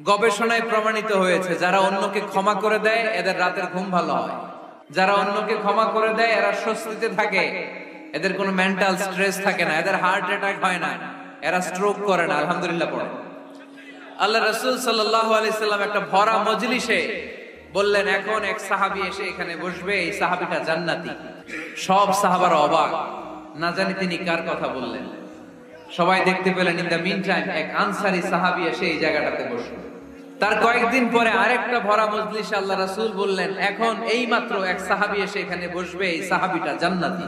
গবেষণায় প্রমাণিত হয়েছে যারা অন্যকে ক্ষমা করে দেয় এদের রাতের ঘুম ভালো হয়। যারা অন্যকে ক্ষমা করে দেয় এরা স্বস্তিতে থাকে, এদের কোনো মেন্টাল স্ট্রেস থাকে না, এদের হার্ট অ্যাটাক হয় না, এরা স্ট্রোক করে না। আলহামদুলিল্লাহ পড়ে। আল্লাহ রাসূল সাল্লাল্লাহু আলাইহি সাল্লাম একটা ভরা মজলিসে বললেন, এখন এক সাহাবী এসে এখানে বসবে, এই সাহাবীটা জান্নাতি। সব সাহাবারা অবাক, না জানি তিনি কার কথা বললেন। সবাই দেখতে পেলেন ইন দা মিন টাইম এক আনসারী সাহাবী এসে এই জায়গাটাতে বসলো। তার কয়েকদিন পরে আরেকটা ভরা মজলিসে আল্লাহ রাসূল বললেন, এখন এই মাত্র এক সাহাবী এসে এখানে বসবে, এই সাহাবীটা জান্নাতি।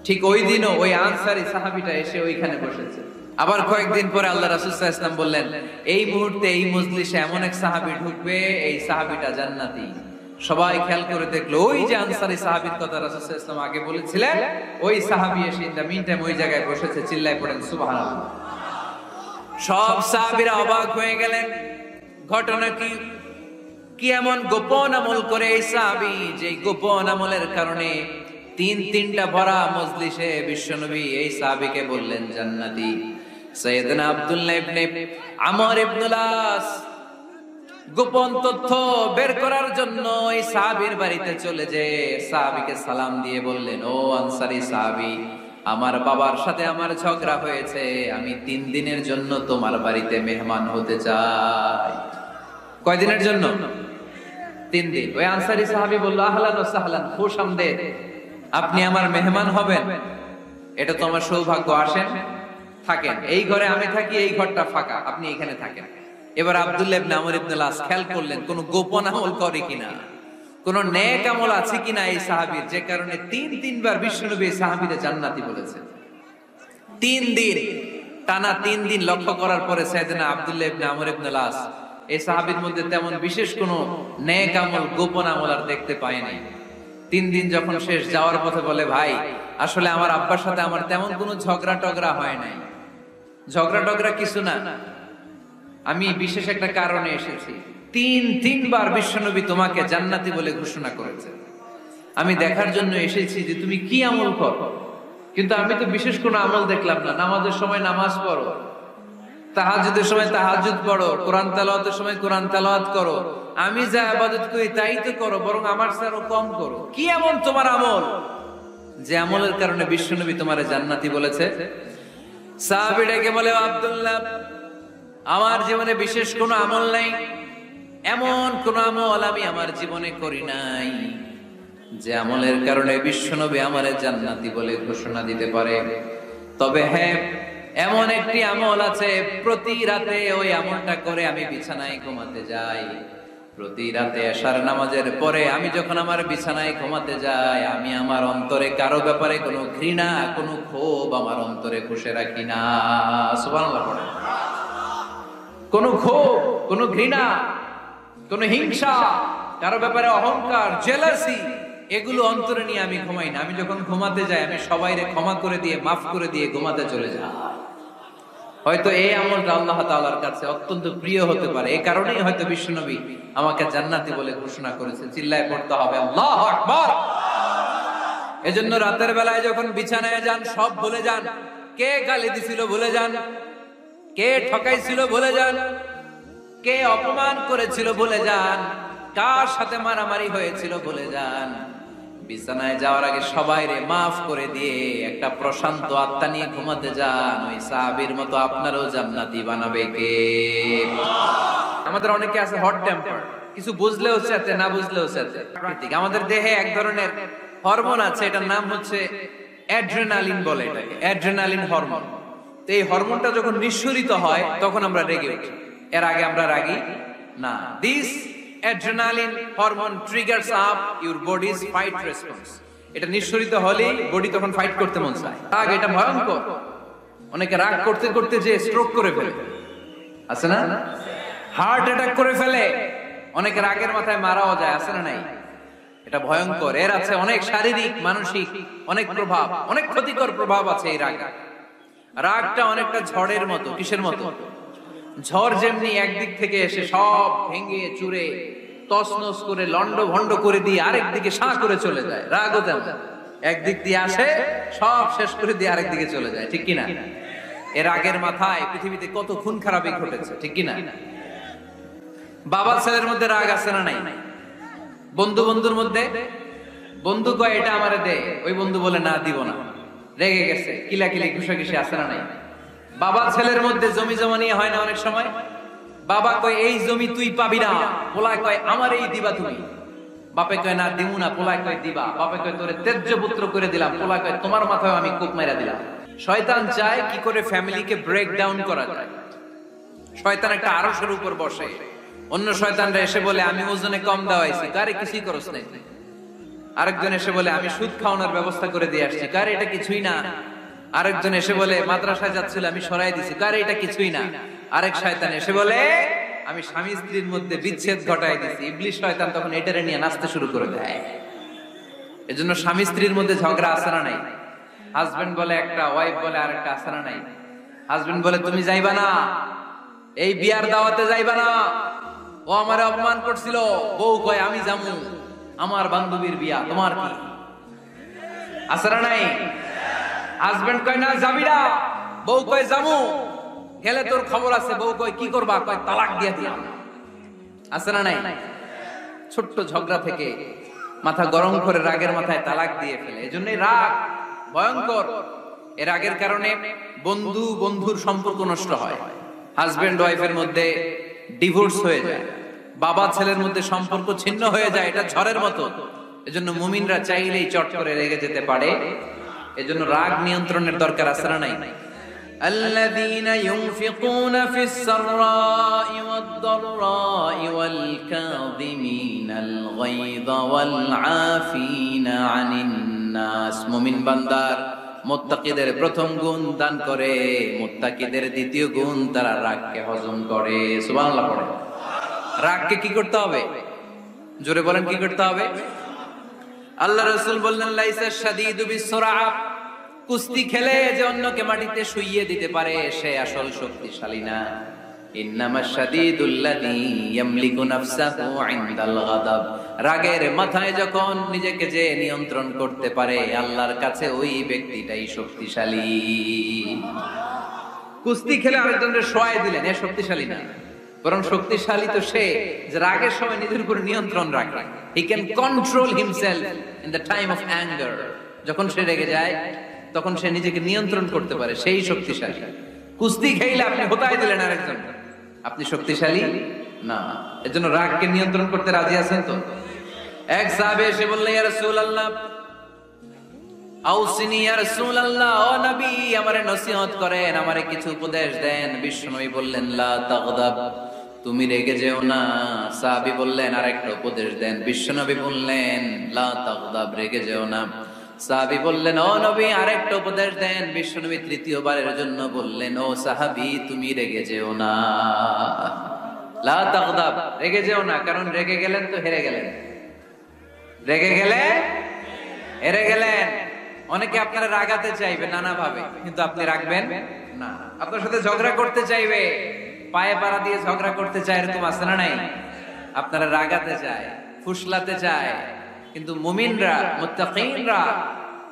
ঠিক ওই দিনও ওই আনসারী সাহাবীটা এসে ওইখানে বসেছে। আবার কয়েকদিন পরে আল্লাহ রাসূল সাল্লাল্লাহু আলাইহি ওয়াসাল্লাম বললেন, এই মুহূর্তে এই মজলিসে এমন এক সাহাবী ঢুকবে, এই সাহাবীটা জান্নাতি। সবাই খেয়াল করে দেখলো ওই যে আনসারী সাহাবীর কথা রাসূল সাল্লাল্লাহু আলাইহি ওয়াসাল্লাম আগে বলেছিলেন, ওই সাহাবী এসে ইন দা মিন টাইম ওই জায়গায় বসেছে। চিল্লায় পড়েন সুবহানাল্লাহ। সব সাহাবীরা অবাক হয়ে গেলেন, ঘটনা কি? কি এমন গোপন আমল করে এই সাহাবী যে গোপন আমলের কারণে তিনটা ভরা মজলিসে বিশ্বনবী এই সাহাবীকে বললেন জান্নাতি। সাইয়েদনা আব্দুল্লাহ ইবনে আমর ইবনুল আস গোপন তথ্য বের করার জন্য এই সাহাবীর বাড়িতে চলে যে সাহাবীকে সালাম দিয়ে বললেন, ও আনসারী সাহাবী, আমার বাবার সাথে আমার ঝগড়া হয়েছে, আমি 3 দিনের জন্য তোমার বাড়িতে মেহমান হতে চাই। কয়দিনের জন্য? 3 দিন। ওই আনসারী সাহাবী বলল, আহলান ওয়া সাহলান, খুশআমদেদ, আপনি আমার মেহমান হবেন, এটা তো আমার সৌভাগ্য। আসেন, থাকেন, এই ঘরে আমি থাকি, এই ঘরটা ফাঁকা, আপনি এখানে থাকেন। এবার আব্দুল্লাহ ইবনে আমর ইবনুল আস খেয়াল করলেন কোন গোপন আমল করে কিনা, কোন নেক আমল আছে কিনা এই সাহাবীর, যে কারণে 3বার বিশ্বনবী সাহাবীদের জান্নাতি বলেছে। 3 দিন টানা 3 দিন লক্ষ্য করার পরে সাইয়েদনা আব্দুল্লাহ ইবনে আমর ইবনুল আস এই সাহাবীর মধ্যে তেমন বিশেষ কোন নেক আমল, গোপন আমল আর দেখতে পায় নাই। 3 দিন যখন শেষ, যাওয়ার পথে বলে, ভাই আসলে আমার আব্বার সাথে আমার তেমন কোনো ঝগড়া টগড়া হয় নাই। ঝগড়া টগড়া কিছু না, আমি বিশেষ একটা কারণে এসেছি। 3বার বিশ্বনবী তোমাকে জান্নাতি বলে ঘোষণা করেছে, আমি দেখার জন্য এসেছি যে তুমি কি আমল করো। কিন্তু আমি তো বিশেষ কোনো আমল দেখলাম না। নামাজের সময় নামাজ পড়ো, তাহাজ্জুদের সময় তাহাজ্জুদ পড়ো, কোরআন তেলাওয়াতের সময় কোরআন তেলাওয়াত করো, আমি যা ইবাদত করি তাই তো করো, বরং আমার চেয়ে কম করো। কি এমন তোমার আমল যে আমলের কারণে বিশ্বনবী তোমারে জান্নাতি বলেছে? সাহাবীটাকে বলে, আব্দুল্লাহ, আমার জীবনে বিশেষ কোনো আমল নাই, এমন কোন আমল আমি আমার জীবনে করি নাই যে আমলের কারণে বিশ্বনবী আমারে জান্নাতি বলে ঘোষণা দিতে পারে। তবে হ্যাঁ, এমন একটি আমল আছে, প্রতি রাতে ওই আমলটা করে আমি বিছানায় ঘুমাতে যাই। প্রতি রাতে এশার নামাজের পরে আমি যখন আমার বিছানায় ঘুমাতে যাই, আমি আমার অন্তরে কারো ব্যাপারে কোনো ঘৃণা, কোনো ক্ষোভ আমার অন্তরে পুষে রাখি না। সুবহানাল্লাহ। কোনো ক্ষোভ, কোনো ঘৃণা, কোনো হিংসা, কারো ব্যাপারে অহংকার, জেলাসি, এগুলো অন্তরে নিয়ে আমি ঘুমাই না। আমি যখন ঘুমাতে যাই, আমি সবাইরে ক্ষমা করে দিয়ে, মাফ করে দিয়ে ঘুমাতে চলে যাই। হয়তো এই আমলটা আল্লাহ তাআলার কাছে অত্যন্ত প্রিয় হতে পারে, এই কারণেই হয়তো বিশ্বনবী আমাকে জান্নাতি বলে ঘোষণা করেছে। চিল্লায় পড়তে হবে আল্লাহু আকবার। এজন্য রাতের বেলায় যখন বিছানায় যান, সব ভুলে যান। কে গালি দিছিল ভুলে যান, কে ঠকাইছিল ভুলে যান, কে অপমান করেছিল ভুলে যান, কার সাথে মারামারি হয়েছিল ভুলে যান। বিছানায় যাওয়ার আগে সবাইরে মাফ করে দিয়ে একটা প্রশান্ত আত্মা নিয়ে ঘুমাতে যান। ওই সাহাবীর মতো আপনারও জান্নাতি বানাবে কে? আমাদের অনেকে আছে হট টেম্পার, কিছু বুঝলেও চাতে, না বুঝলেও চাতে। আমাদের দেহে এক ধরনের হরমোন আছে, এটার নাম হচ্ছে অ্যাড্রেনালিন বলে, এটাকে অ্যাড্রেনালিন হরমোন। তো এই হরমোনটা যখন নিঃসরিত হয় তখন আমরা রেগে উঠি, এর আগে আমরা রাগি না। This adrenaline hormone triggers up your body's fight response. এটা নিঃসরিত হলে বডি তখন ফাইট করতে মন চায়। রাগ এটা ভয়ঙ্কর। অনেকে রাগ করতে করতে যে স্ট্রোক করে ফেলে, আছে না? হার্ট অ্যাটাক করে ফেলে। অনেকে রাগের মাথায় মারাও যায়, আছে না নাই? এটা ভয়ঙ্কর। এর আছে অনেক শারীরিক, মানসিক অনেক প্রভাব, অনেক ক্ষতিকর প্রভাব আছে এই রাগ। রাগটা অনেকটা ঝড়ের মতো। কিসের মতো? ঝড় যেমনি একদিক থেকে এসে সব ভেঙে চুরে তছনছ করে লন্ড ভন্ড করে দিয়ে আরেক দিকে সাঁ করে চলে যায়, রাগও তেমন একদিক দিয়ে আসে, সব শেষ করে দিয়ে আরেক দিকে চলে যায়, ঠিক কিনা? এর রাগের মাথায় পৃথিবীতে কত খুন খারাপি ঘটেছে, ঠিক কিনা? বাবা ছেলের মধ্যে রাগ আছে না নাই? বন্ধু বন্ধুর মধ্যে, বন্ধু কয় এটা আমারে দে, ওই বন্ধু বলে না দিব না, রেগে গেছে, কিলাকিলি ঘুষাঘুষি আছে না নাই? বাবা ছেলের মধ্যে জমি জমা নিয়ে হয় না অনেক সময়? বাবা কয় এই জমি তুই পাবি না, পোলায় কয় আমারই দিবা তুমি। বাপে কয় না দিমু না, পোলায় কয় দিবা। বাপে কয় তোরে তেজ্য পুত্র করে দিলাম, পোলায় কয় তোমার মাথায় আমি কূপ মাইরা দিলাম। শয়তান চায় কি করে ফ্যামিলিকে ব্রেক ডাউন করা যায়। শয়তান একটা আরশের উপর বসে, অন্য শয়তানরা এসে বলে আমি ওজনে কম দেওয়াইছি, কারে কিছুই করছ নাই। আরেকজন এসে বলে আমি সুদ খাওয়ানোর ব্যবস্থা করে দিয়ে আসছি, কারে এটা কিছুই না। আরেকজন এসে বলে মাদ্রাসায় যাচ্ছিল আমি সরাই দিছি, কারে এটা কিছুই না। আরেক শয়তান এসে বলে আমি স্বামী স্ত্রীর মধ্যে বিচ্ছেদ ঘটাই দিছি। ইবলিশ শয়তান তখন এটারে নিয়ে নাচতে শুরু করে দেয়। এজন্য স্বামী স্ত্রীর মধ্যে ঝগড়া আছে না নাই? হাজবেন্ড বলে একটা, ওয়াইফ বলে আরেকটা, আছে না নাই? হাজবেন্ড বলে তুমি যাইবা না, এই বিয়ার দাওয়াতে যাইবা না, ও আমারে অপমান করছিল। বউ কয় আমি যামু, আমার বান্ধবীর বিয়া, তোমার কি? আছে না নাই? হাজবেন্ড কয় না যাবি না, বউ কয় যামু, গেলে তোর খবর আছে। বউ কয় কি করবা? কয় তালাক দিয়ে দিলাম। আছে না নাই? ছোট্ট ঝগড়া থেকে মাথা গরম করে রাগের মাথায় তালাক দিয়ে ফেলে। এজন্যই রাগ ভয়ঙ্কর। এর রাগের কারণে বন্ধু বন্ধুর সম্পর্ক নষ্ট হয়, হাজবেন্ড ওয়াইফের মধ্যে ডিভোর্স হয়ে যায়, বাবা ছেলের মধ্যে সম্পর্ক ছিন্ন হয়ে যায়। এটা ঝড়ের মতো। এজন্য মুমিনরা চাইলেই চট করে রেগে যেতে পারে। এজন্য রাগ নিয়ন্ত্রণের দরকার আছে না নাই? الذين ينفقون في السراء والضراء والكاظمين الغيظ والعافين عن الناس। মুমিন বান্দার মুত্তাকিদের প্রথম গুণ দান করে, মুত্তাকিদের দ্বিতীয় গুণ তারা রাগকে হজম করে। সুবহানাল্লাহ পড়ে। রাগকে কি করতে হবে? জোরে বলেন কি করতে হবে? আল্লাহ রাসূল বললেন লাইসা শাদীদু বিসসুরা, কুস্তি খেলে যে অন্যকে মাটিতে শুইয়ে দিতে পারে সে আসল শক্তিশালী না। ইন্নামাশ শাদীদুল্লাযী ইয়ামলিকু নাফসাহু ইনদাল গাদাব, রাগের মাথায় যখন নিজেকে যে নিয়ন্ত্রণ করতে পারে আল্লাহর কাছে ওই ব্যক্তিটাই শক্তিশালী। কুস্তি খেলে আরেকজনের শোয়ায় দিলেন, এ শক্তিশালী না, বরং শক্তিশালী তো সে যে রাগের সময় নিজের উপর নিয়ন্ত্রণ রাখে। He can control himself in the time of anger. যখন সে রেগে যায় তখন সে নিজেকে নিয়ন্ত্রণ করতে পারে, সেই শক্তিশালী। কুস্তি খেলে আপনি হোতায় দিলেন আরেকজন, আপনি শক্তিশালী না। এজন্য রাগকে নিয়ন্ত্রণ করতে রাজি আছেন তো? এক সাহাবী এসে বললেন ইয়া রাসূলুল্লাহ আউসিনি, ইয়া রাসূলুল্লাহ, ও নবী আমারে নসিহত করেন, আমারে কিছু উপদেশ দেন। বিশ্বনবী বললেন লা তাগদাব, তুমি রেগে যেও না। সাহাবী বললেন আরেকটা উপদেশ দেন। বিশ্বনবী বললেন লা তাগদাব, রেগে যেও না। সাহাবী বললেন ও নবী আরেকটা উপদেশ দেন। বিশ্বনবী তৃতীয়বারের জন্য বললেন ও সাহাবী তুমি রেগে যেও না, লা তাগদাব, রেগে যেও না। কারণ রেগে গেলেন তো হেরে গেলেন, রেগে গেলে হেরে গেলেন। অনেকে আপনারা রাগাতে চাইবে নানা ভাবে, কিন্তু আপনি রাখবেন না। আপনার সাথে ঝগড়া করতে চাইবে, পায়ে পাড়া দিয়ে ঝগড়া করতে চায়, এরকম আছে না নাই? আপনারা রাগাতে চায়, ফুসলাতে চায়, কিন্তু মুমিনরা মুত্তাকিনরা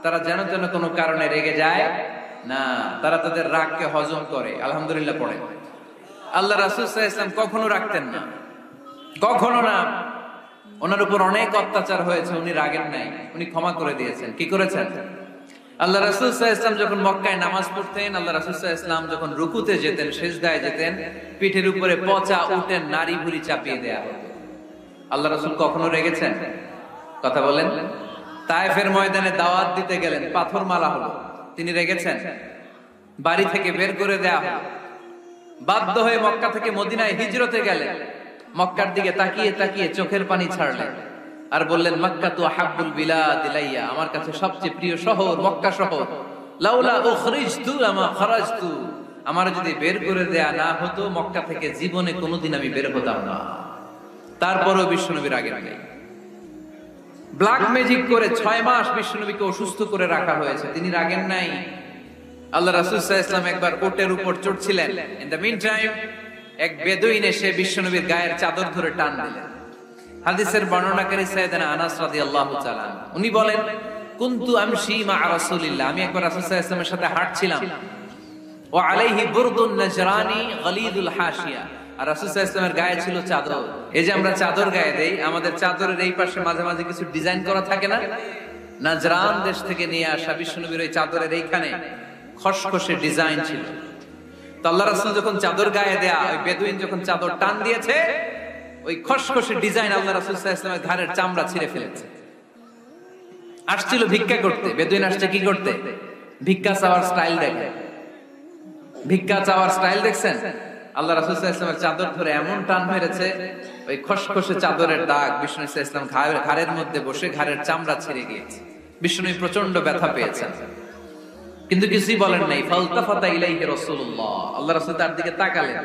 তারা যেন যেন কোনো কারণে রেগে যায় না, তারা তাদের রাগকে হজম করে। আলহামদুলিল্লাহ পড়ে। আল্লাহ রাসূল সাল্লাল্লাহু আলাইহি ওয়াসাল্লাম কখনো রাগতেন না, কখনো না। ওনার উপর অনেক অত্যাচার হয়েছে, উনি রাগেন নাই, উনি ক্ষমা করে দিয়েছেন। কি করেছেন? আল্লাহ রাসূল সাল্লাল্লাহু আলাইহি ওয়াসাল্লাম যখন মক্কায় নামাজ পড়তেন, আল্লাহ রাসূল সাল্লাল্লাহু আলাইহি ওয়াসাল্লাম যখন রুকুতে যেতেন, সিজদায় যেতেন, পিঠের উপরে পচা উটের নাড়ি ভুঁড়ি চাপিয়ে দেয়া হতো। আল্লাহ রাসূল কখনো রেগেছেন? কথা বলেন। তায়েফের ময়দানে দাওয়াত দিতে গেলেন, পাথর মারা হলো, তিনি রেগেছেন? বাড়ি থেকে বের করে দেয়া হলো, বাধ্য হয়ে মক্কা থেকে মদিনায় হিজরতে গেলেন, মক্কার দিকে তাকিয়ে তাকিয়ে চোখের পানি ছাড়লেন আর বললেন মাক্কাতু আহাব্বুল বিলাদ ইলাইয়া, আমার কাছে সবচেয়ে প্রিয় শহর মক্কা শহর। লাউলা উখরিজতু লামা খারাজতু, আমার যদি বের করে দেয়া না হতো মক্কা থেকে জীবনে কোনোদিন আমি বের হতাম না। তারপরেও বিশ্বনবী রাগেন নাই। ব্ল্যাক ম্যাজিক করে 6 মাস বিশ্বনবীকে অসুস্থ করে রাখা হয়েছে, তিনি রাগেন নাই। আল্লাহ রাসূল সাল্লাল্লাহু আলাইহি ওয়াসাল্লাম একবার উটের উপর চড়ছিলেন। ইন দ্য মিন টাইম এক বেদুইন এসে বিশ্বনবীর গায়ের চাদর ধরে টান দিলেন। হাদিসের বর্ণনাকারী সাইয়েদনা আনাস রাদিয়াল্লাহু তাআলা উনি বলেন কুনতু আমশি মা রাসূলিল্লাহ, আমি একবার রাসূল সাল্লাল্লাহু আলাইহি ওয়াসাল্লামের সাথে হাঁটছিলাম। ওয়া আলাইহি বুরদুন নাজরানি গলিদুল হাশিয়া, আর রাসূল সাল্লাল্লাহু আলাইহি ওয়াসাল্লামের গায়ে ছিল চাদর। এই যে আমরা চাদর গায়ে দেই, আমাদের চাদরের এই পাশে মাঝে মাঝে কিছু ডিজাইন করা থাকে না? নাজরান দেশ থেকে নিয়ে আসা বিশ্বনবীর ওই চাদরের এইখানে খসখসে ডিজাইন ছিল। তো আল্লাহ রাসূল যখন চাদর গায়ে দেয়া, ওই বেদুইন যখন চাদর টান দিয়েছে, ওই খসখসে ডিজাইন আল্লাহ রাসূল সাল্লাল্লাহু আলাইহি ওয়াসাল্লামের ঘাড়ের চামড়া ছিঁড়ে ফেলেছে। আসছিল ভিক্ষা করতে, বেদুইন আসছে কি করতে? ভিক্ষা চাওয়ার স্টাইল দেখেন, ভিক্ষা চাওয়ার স্টাইল দেখছেন? আল্লাহ রাসূল সাল্লাল্লাহু আলাইহি ওয়াসাল্লামের চাদর ধরে এমন টান মেরেছে, ওই খসখসে চাদরের দাগ বিষ্ণু সাল্লাল্লাহু আলাইহি ওয়াসাল্লাম ঘাড়ের মধ্যে বসে ঘাড়ের চামড়া ছিঁড়ে গিয়েছে। বিষ্ণু প্রচন্ড ব্যথা পেয়েছেন, কিন্তু কিছুই বলেন নাই। ফালতাফাতা ইলাইহি রাসূলুল্লাহ, আল্লাহ রাসূল তার দিকে তাকালেন,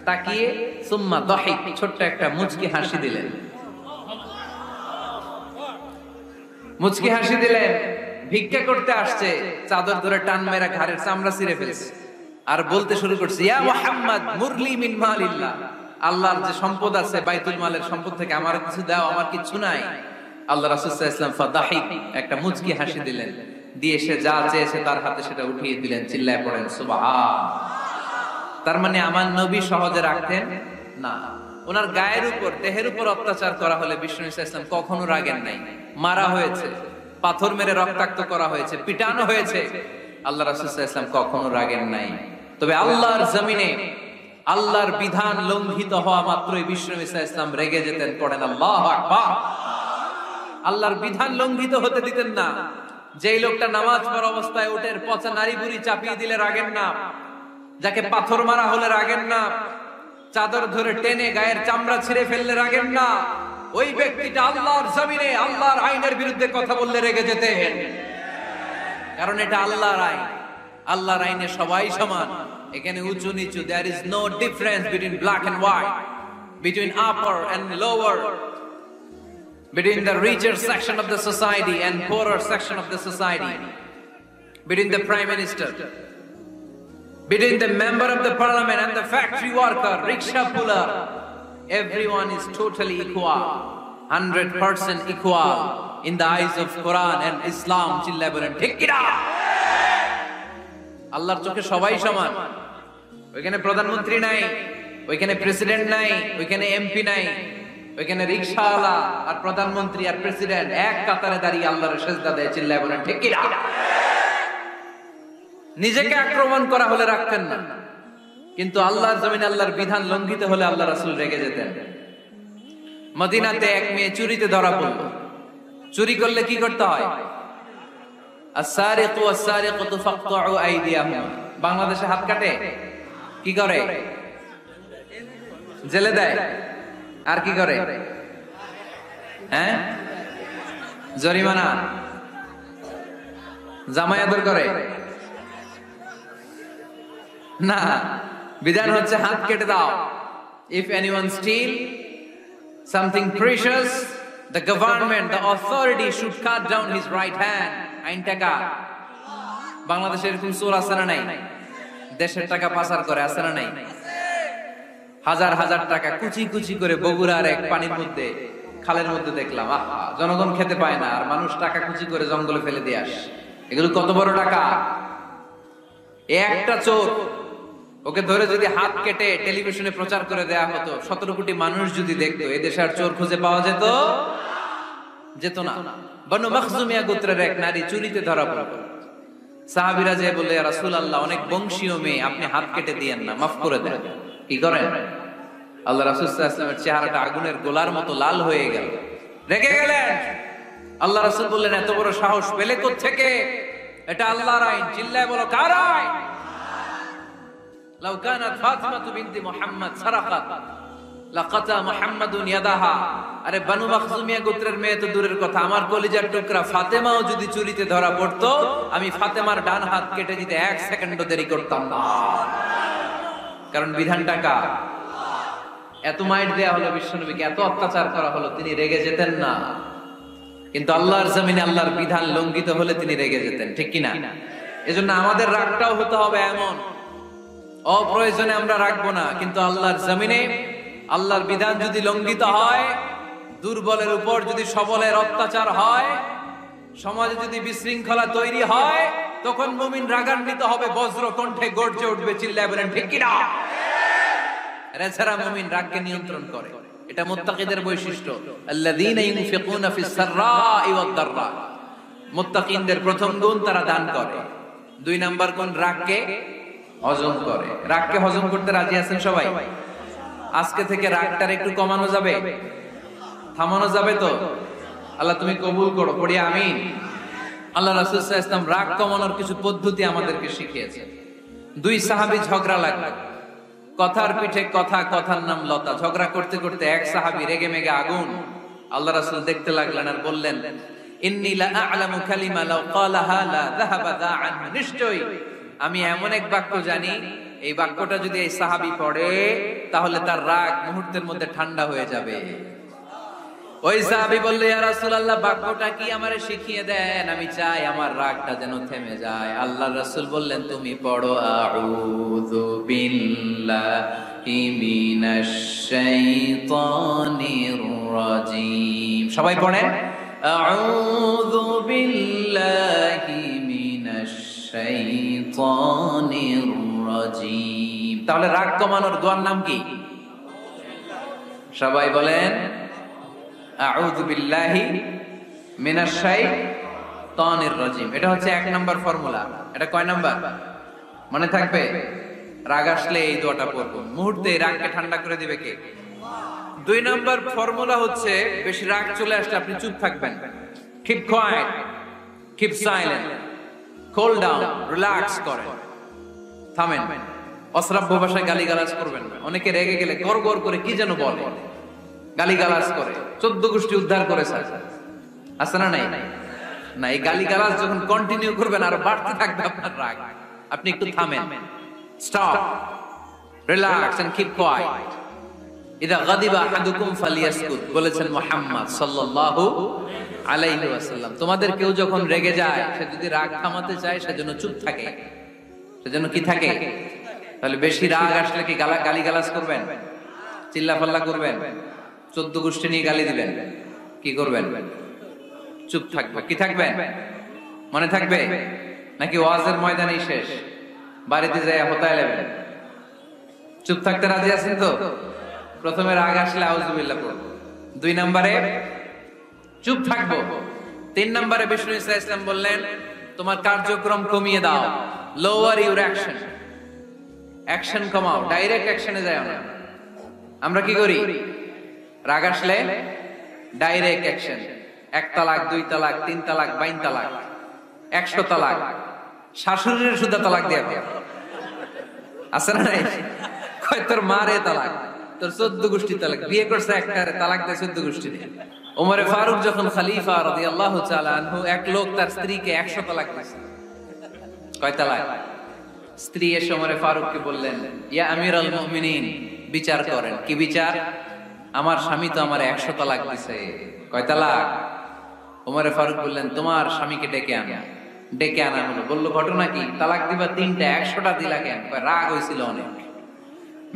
তাকিয়ে সুম্মা দাহিক, ছোট্ট একটা মুচকি হাসি দিলেন। মুচকি হাসি দিলেন, ভিক্ষা করতে আসছে, চাদর ধরে টান মেরা ঘাড়ের চামড়া ছিঁড়ে ফেলছে, আর বলতে শুরু করছে, ইয়া মুহাম্মদ মুরলি মিন মালিল্লাহ, আল্লাহর যে সম্পদ আছে বাইতুল মালের সম্পদ থেকে আমার কিছু দাও, আমার কিছু নাই। আল্লাহ রাসূল সাল্লাল্লাহু আলাইহি ওয়াসাল্লাম ফাদাহিক, একটা মুচকি হাসি দিলেন, দিয়ে সে যা চেয়েছে তার হাতে সেটা উঠিয়ে দিলেন। চিল্লায় পড়েন সুবহান। তার মানে আমার নবী সহজে রাখতেন না। ওনার গায়ের উপর, দেহের উপর অত্যাচার করা হলে বিষ্ণু সাল্লাল্লাহু আলাইহি ওয়াসাল্লাম কখনো রাগেন নাই। মারা হয়েছে, পাথর মেরে রক্তাক্ত করা হয়েছে, পিটানো হয়েছে, আল্লাহ রাসূল সাল্লাল্লাহু আলাইহি ওয়াসাল্লাম কখনো রাগেন নাই। তবে আল্লাহর জমিনে আল্লাহর বিধান লঙ্ঘিত হওয়া মাত্রই বিষ্ণু সাল্লাল্লাহু আলাইহি ওয়াসাল্লাম রেগে যেতেন। পড়েন আল্লাহু আকবার। আল্লাহর বিধান লঙ্ঘিত হতে দিতেন না। যেই লোকটা নামাজ পড়া অবস্থায় উটের পচা নারী বুড়ি চাপিয়ে দিলে রাগেন না, যাকে পাথর মারা হলে রাগেন না, চাদর ধরে টেনে গায়ের চামড়া ছিঁড়ে ফেললে রাগেন না, ওই ব্যক্তিটা আল্লাহর জমিনে আল্লাহর আইনের বিরুদ্ধে কথা বললে রেগে যেতেন। কারণ এটা আল্লাহর আইন, আল্লাহর আইনে সবাই সমান। এখানে উঁচু নিচু, there is no difference between black and white, between upper and lower, between the richer section of the society and poorer section of the society, between the prime minister, between the member of the parliament and the factory worker, rickshaw puller. Everyone is totally equal, 100% equal in the eyes of Quran and Islam. Chillai bolen ঠিক কি না? আল্লাহর চোখে সবাই সমান। ওইখানে প্রধানমন্ত্রী নাই, ওইখানে প্রেসিডেন্ট নাই, ওইখানে এমপি নাই, ওইখানে রিকশাওয়ালা আর প্রধানমন্ত্রী আর প্রেসিডেন্ট এক কাতারে দাঁড়িয়ে আল্লাহর সিজদা দেয়। চিল্লায় বলেন ঠিক কি না? নিজেকে আক্রমণ করা হলে রাখতেন না, কিন্তু আল্লাহর জমিনে আল্লাহর বিধান লঙ্ঘিত হলে আল্লাহ রাসূল রেগে যেতেন। মদিনাতে এক মেয়ে চুরিতে ধরা পড়ল। চুরি করলে কি করতে হয়? আস-সারিকু ওয়াস-সারিকাতু ফাকতাউ আইদিয়াহুম। বাংলাদেশে হাত কাটে, কি করে? জেলে দেয়। আর কি করে? হ্যাঁ, জরিমানা, জামাই আদর করে না। বিধান হচ্ছে হাত কেটে দাও। If anyone steal something precious, the government, the authority should cut down his right hand. আইন টাকা। বাংলাদেশে এরকম চোর আছে না নাই? দেশের টাকা পাচার করে, আছে না নাই? হাজার হাজার টাকা কুচি কুচি করে বগুড়ার এক পানির মধ্যে, খালের মধ্যে দেখলাম। আহা, জনগণ খেতে পায় না, আর মানুষ টাকা কুচি করে জঙ্গলে ফেলে দিয়ে আসে। এগুলো কত বড় টাকা! একটা চোর, ওকে ধরে যদি হাত কেটে টেলিভিশনে প্রচার করে দেয়া হতো, 17 কোটি মানুষ যদি দেখতো, এই দেশে আর চোর খুঁজে পাওয়া যেত না। বনু মখজুমিয়া গোত্রের এক নারী চুরিতে ধরা পড়ল। সাহাবীরা যে বলে, ইয়া রাসূলুল্লাহ, অনেক বংশীয় মেয়ে, আপনি হাত কেটে দিয়েন না, মাফ করে দেন। কি করেন? আল্লাহ রাসূল সাল্লাল্লাহু আলাইহি ওয়াসাল্লামের চেহারাটা আগুনের গোলার মতো লাল হয়ে গেল, রেগে গেলেন। আল্লাহ রাসূল বললেন, এত বড় সাহস পেলে কোত্থেকে? এটা আল্লাহর আইন। চিল্লায় বলো, কার আইন? লাউ কানাত ফাতিমাতু বিনতি মুহাম্মদ সারাকাত লাকাতা মুহাম্মাদুন ইয়াদাহা। আরে বনু মখজুমিয়া গোত্রের মেয়ে তো দূরের কথা, আমার কলিজার টুকরা ফাতেমাও যদি চুরিতে ধরা পড়তো, আমি ফাতেমার ডান হাত কেটে দিতে 1 সেকেন্ডও দেরি করতাম না। কারণ বিধানটা কার? এত মাইট দেয়া হলো বিশ্বনবীকে, এত অত্যাচার করা হলো, তিনি রেগে যেতেন না। কিন্তু আল্লাহর জমিনে আল্লাহর বিধান লঙ্ঘিত হলে তিনি রেগে যেতেন, ঠিক কিনা? এজন্য আমাদের রাগটাও হতে হবে এমন, অপ্রয়োজনে আমরা রাখবো না। কিন্তু আল্লাহর জমিনে আল্লাহর বিধান যদি লঙ্ঘিত হয়, দুর্বলের উপর যদি সবলের অত্যাচার হয়, সমাজে যদি বিশৃঙ্খলা তৈরি হয়, তখন মুমিন রাগান্বিত হবে, বজ্র কণ্ঠে গর্জে উঠবে। চিল্লায় বলেন ঠিক কিনা? এরা যারা মুমিন রাগকে নিয়ন্ত্রণ করে, এটা মুত্তাকিদের বৈশিষ্ট্য। আল্লাযীনা ইউনফিকুনা ফিস সাররাই ওয়াদ দাররা, মুত্তাকিনদের প্রথম গুণ তারা দান করে। 2 নাম্বার গুণ রাগকে হজম করে। রাগকে হজম করতে রাজি আছেন সবাই? আজকে থেকে রাগটার একটু কমানো যাবে, থামানো যাবে তো? আল্লাহ তুমি কবুল করো, পড়ি আমিন। আল্লাহ রাসূল সাল্লাল্লাহু আলাইহি ওয়াসাল্লাম রাগ কমানোর কিছু পদ্ধতি আমাদেরকে শিখিয়েছেন। 2 সাহাবী ঝগড়া লাগলো, কথার পিঠে কথা, কথার নাম লতা। ঝগড়া করতে করতে এক সাহাবী রেগে মেগে আগুন। আল্লাহ রাসূল দেখতে লাগলেন আর বললেন, ইন্নী লা আ'লামু কালিমা লাউ ক্বালাহা লা যাহাবা যা আনহু, নিশ্চয়ই আমি এমন এক বাক্য জানি, এই বাক্যটা যদি এই সাহাবী পড়ে তাহলে তার রাগ মুহূর্তের মধ্যে ঠান্ডা হয়ে যাবে। ওই সাহাবী বলল, ইয়া রাসূলুল্লাহ, বাক্যটা কি আমারে শিখিয়ে দেন, আমি চাই আমার রাগটা যেন থেমে যায়। আল্লাহর রাসূল বললেন, তুমি পড়ো আউযু বিল্লাহি মিনাশ শাইতানির রাজীম। সবাই পড়েন, আউযু বিল্লাহি মিনাশ শাইতানির রাজীম। তাহলে রাগ কমানোর দোয়ার নাম কি? সবাই বলেন, আউযু বিল্লাহি মিনাশ শাইতানির রাজীম। এটা হচ্ছে 1 নাম্বার ফর্মুলা। এটা কয় নাম্বার মনে থাকবে? রাগ আসলে এই দোয়াটা পড়ব, মুহূর্তে রাগকে ঠান্ডা করে দিবে কে? 2 নাম্বার ফর্মুলা হচ্ছে, বেশি রাগ চলে আসলে আপনি চুপ থাকবেন। Keep coed, keep silent, cool down, relax করেন, থামেন। অশ্রাব্য ভাষায় গালিগালাজ করবেন না। অনেকে রেগে গেলে গড়গড় করে কি যেন বলে, গালিগালাজ করে, 14 গোষ্ঠী উদ্ধার করেছে, আছে না নাই? না, এই গালিগালাজ যখন কন্টিনিউ করবেন আর বাড়তে থাকবে আপনার রাগ। আপনি একটু থামেন, stop, relax and keep quiet. ইদা গাদিবা আহাদুকুম ফালিয়াসকুত, বলেছেন মুহাম্মদ সাল্লাল্লাহু আলাইহি ওয়াসাল্লাম। তোমাদের কেউ যখন রেগে যায়, সে যদি রাগ থামাতে চায় সেজন্য চুপ থাকে, সেজন্য কি থাকে? তাহলে বেশি রাগ আসলে কি গালিগালাজ করবেন, চিল্লাফাল্লা করবেন, 14 গোষ্ঠী নিয়ে গালি দিবেন, কি করবেন? চুপ থাকবে। কি থাকবেন? মনে থাকবে নাকি ওয়াজের ময়দানেই শেষ, বাড়িতে যায় হতায় নেবেন? চুপ থাকতে রাজি আছেন তো? প্রথমে রাগ আসলে আউযুবিল্লাহ পড়ব, 2 নম্বরে চুপ থাকবো, 3 নম্বরে বিষ্ণু ইসা ইসলাম বললেন, তোমার কার্যক্রম কমিয়ে দাও, লোয়ার ইউর অ্যাকশন, অ্যাকশন কমাও, ডাইরেক্ট অ্যাকশনে যাও না। আমরা কি করি? রাগ আসলে ডাইরেক্ট অ্যাকশন, 1 তালাক, 2 তালাক, 3 তালাক, 22 তালাক, 100 তালাক, শাশুড়ির সুদা তালাক দিয়ে আছে না নাই? কয় তোর মারে তালাক, তোর 14 গোষ্ঠী তালাক, বিয়ে করছে একটারে, তালাক দেয় 14 গোষ্ঠী দিয়ে। ওমরে ফারুক যখন খলিফা রাদিয়াল্লাহু তাআলা আনহু, এক লোক তার স্ত্রীকে 100 তালাক দিয়েছে। কয় তালাক? স্ত্রী এসে ওমরে ফারুককে বললেন, ইয়া আমিরুল মুমিনিন, বিচার করেন। কি বিচার? আমার স্বামী তো আমার 100 তালাক দিয়েছে। কয় তালাক? ওমরে ফারুক বললেন, তোমার স্বামীকে ডেকে আনো। ডেকে আনা হলো। বলল, ঘটনা কি? তালাক দিবা 3টা, 100টা দিলা কেন? রাগ হয়েছিল অনেক,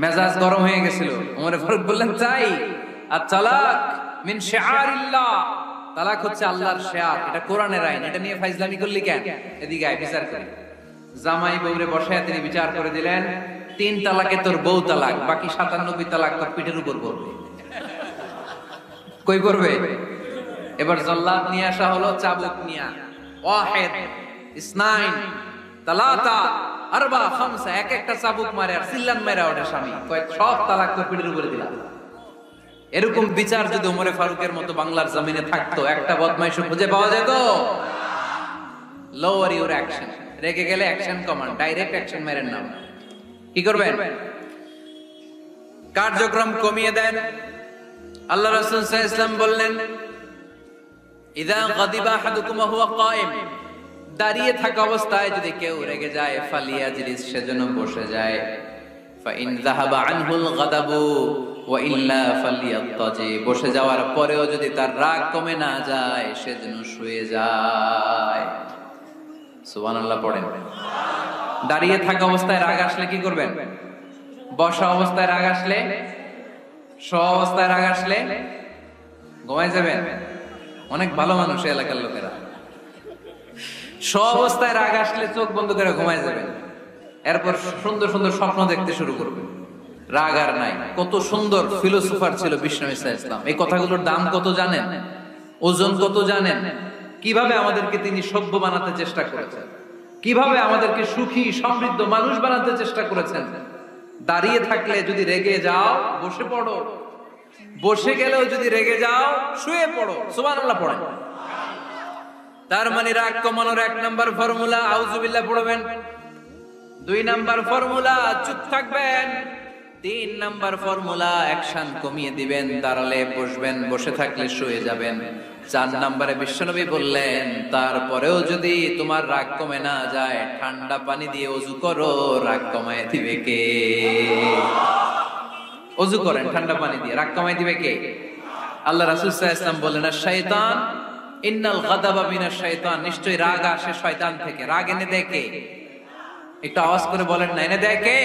মেজাজ গরম হয়ে গেছিল। ওমরে ফারুক বললেন, চাই আত-তালাক মিন শিআরিল্লাহ, তালাক হচ্ছে আল্লাহর শিয়ার, এটা কোরআনের আইন, এটা নিয়ে ফাইজলামি করলি কেন? এদিকে আয়, বিচার করি। জামাই বউরে বসায় তিনি বিচার করে দিলেন, 3 তালাকে তোর বউ তালাক, বাকি 97 তালাক তোর পিঠের উপর পড়বে। কই পড়বে? এবার জল্লাদ নিয়ে আসা হলো, চাবুক নিয়া, ওয়াহিদ, ইসনাইন, তালাতা, আরবা, খামসা, এক একটা চাবুক মারে আর সিল্লান মেরা ওঠে স্বামী, কয় সব তালাক তোর পিঠের উপরে দিলাম। এরকম বিচার যদি ওমরে ফারুকের মতো বাংলার জমিনে থাকতো, একটা বদমাইশ খুঁজে পাওয়া যেত? লোয়ার ইউর অ্যাকশন, রেগে গেলে অ্যাকশন কমান, ডাইরেক্ট অ্যাকশন মেরেন না। কি করবেন? কার্যক্রম কমিয়ে দেন। আল্লাহ রাসূল সাল্লাল্লাহু আলাইহি ওয়াসাল্লাম বললেন, ইযা গাদিবা আহাদুকুম ওয়া হুয়া কায়েম, দাঁড়িয়ে থাকা অবস্থায় যদি কেউ রেগে যায়, ফালিয়াজলিস, সেজন্য বসে যায়। ফাইন যাহাবা আনহুল গাদাবু ওয়া ইল্লা ফালিয়াত্তাজি, বসে যাওয়ার পরেও যদি তার রাগ কমে না যায়, সেজন্য শুয়ে যায়। সুবহানাল্লাহ পড়েন। দাঁড়িয়ে থাকা অবস্থায় রাগ আসলে কি করবেন? বসা অবস্থায় রাগ আসলে, শোয়া অবস্থায় রাগ আসলে ঘুমায় যাবেন। অনেক ভালো মানুষ এলাকার লোকেরা, শোয়া অবস্থায় রাগ আসলে চোখ বন্ধ করে ঘুমায় যাবেন। এরপর সুন্দর সুন্দর স্বপ্ন দেখতে শুরু করবেন, রাগ আর নাই। কত সুন্দর ফিলোসোফার ছিল বিষ্ণু ঈসা ইসলাম। এই কথাগুলোর দাম কত জানেন, ওজন কত জানেন? কিভাবে আমাদেরকে তিনি সভ্য বানাতে চেষ্টা করেছেন, কিভাবে আমাদেরকে সুখী সমৃদ্ধ মানুষ বানাতে চেষ্টা করেছেন। দাঁড়িয়ে থাকলে যদি রেগে যাও বসে পড়ো, বসে গেলেও যদি রেগে যাও শুয়ে পড়ো, সুবহানাল্লাহ পড়েন। তার মানে রাগ কমানোর 1 নাম্বার ফর্মুলা আউযুবিল্লাহ পড়বেন, 2 নাম্বার ফর্মুলা চুপ থাকবেন, 3 নাম্বার ফর্মুলা অ্যাকশন কমিয়ে দিবেন, দাঁড়ালে বসবেন, বসে থাকলে শুয়ে যাবেন। 4 নাম্বারে বিশ্বনবী বললেন তারপরেও যদি তোমার রাগ কমে না যায় ঠান্ডা পানি দিয়ে ওযু করো, রাগ কমায় দিবে কে? ওযু করেন ঠান্ডা পানি দিয়ে, রাগ কমায় দিবে কে? আল্লাহ রাসূল সাল্লাল্লাহু আলাইহি ওয়াসাল্লাম বলেন শাইতান ইন্নাল গাদাবা মিনাশ শাইতান, নিশ্চয়ই রাগ আসে শয়তান থেকে। রাগ এনে দেয় কে? একটু আওয়াজ করে বলেন না, এনে দেয় কে?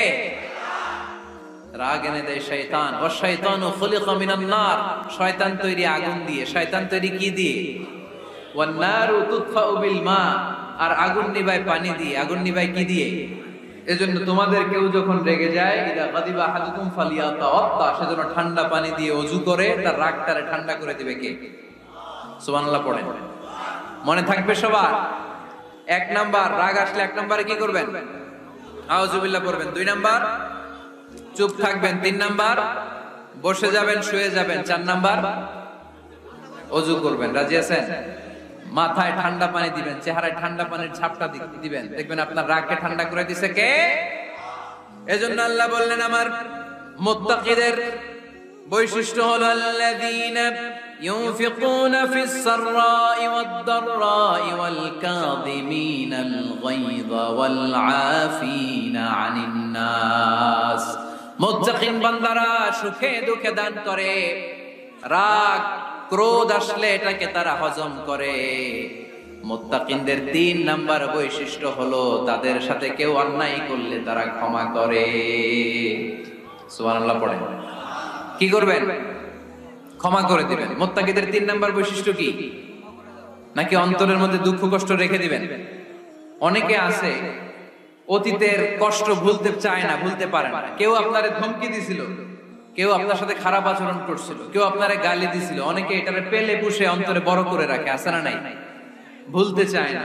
রাগ এনে দেয় শয়তান। ওয়া শাইতানু খুলিকা মিনান নার, শয়তান তৈরি আগুন দিয়ে। শয়তান তৈরি কি দিয়ে? ওয়ান নারু তুতফাউ বিল মা, আর আগুন নিভায় পানি দিয়ে। আগুন নিভায় কি দিয়ে? এজন্য তোমাদের কেউ যখন রেগে যায়, ইদা গাদিবা আহাদুকুম ফালিয়াতাওয়াত্তা, সেজন্য ঠান্ডা পানি দিয়ে ওযু করে তার রাগটারে ঠান্ডা করে দিবে কে? সুবহানাল্লাহ পড়েন। মনে থাকবে সবার? 1 নাম্বার রাগ আসলে 1 নাম্বারে কি করবেন? আউযুবিল্লাহ পড়বেন। 2 নাম্বার চুপ থাকবেন। 3 নাম্বার বসে যাবেন, শুয়ে যাবেন। 4 নাম্বার ওযু করবেন। রাজি আছেন? মাথায় ঠান্ডা পানি দিবেন, চেহারায় ঠান্ডা পানির ঝাপটা দিবেন, দেখবেন আপনার রাগকে ঠান্ডা করে দিছে কে? এজন্য আল্লাহ বললেন আমার মুত্তাকিদের বৈশিষ্ট্য হলো আল্লাযীনা ইউনফিকুনা ফিস সাররাই ওয়াদ দাররাই ওয়াল কাযিমিনাল গায়যা ওয়াল আফিনা আনিন নাস। মুত্তাকিন বান্দারা সুখে দুঃখে দান করে, রাগ ক্রোধ আসলে এটাকে তারা হজম করে। মুত্তাকিনদের 3 নাম্বার বৈশিষ্ট্য হলো তাদের সাথে কেউ অন্যায় করলে তারা ক্ষমা করে। সুবহানাল্লাহ পড়েন। কি করবেন? ক্ষমা করে দিবেন। মুত্তাকিদের 3 নাম্বার বৈশিষ্ট্য কি? নাকি অন্তরের মধ্যে দুঃখ কষ্ট রেখে দিবেন? অনেকে আছে অতীতের কষ্ট ভুলতে চায় না, ভুলতে পারে না। কেউ আপনারে ধমকি দিছিল, কেউ আপনার সাথে খারাপ আচরণ করছিল, কেউ আপনারে গালি দিছিল, অনেকে এটারে পেলে পুষে অন্তরে বড় করে রাখে, আছে না নাই? ভুলতে চায় না।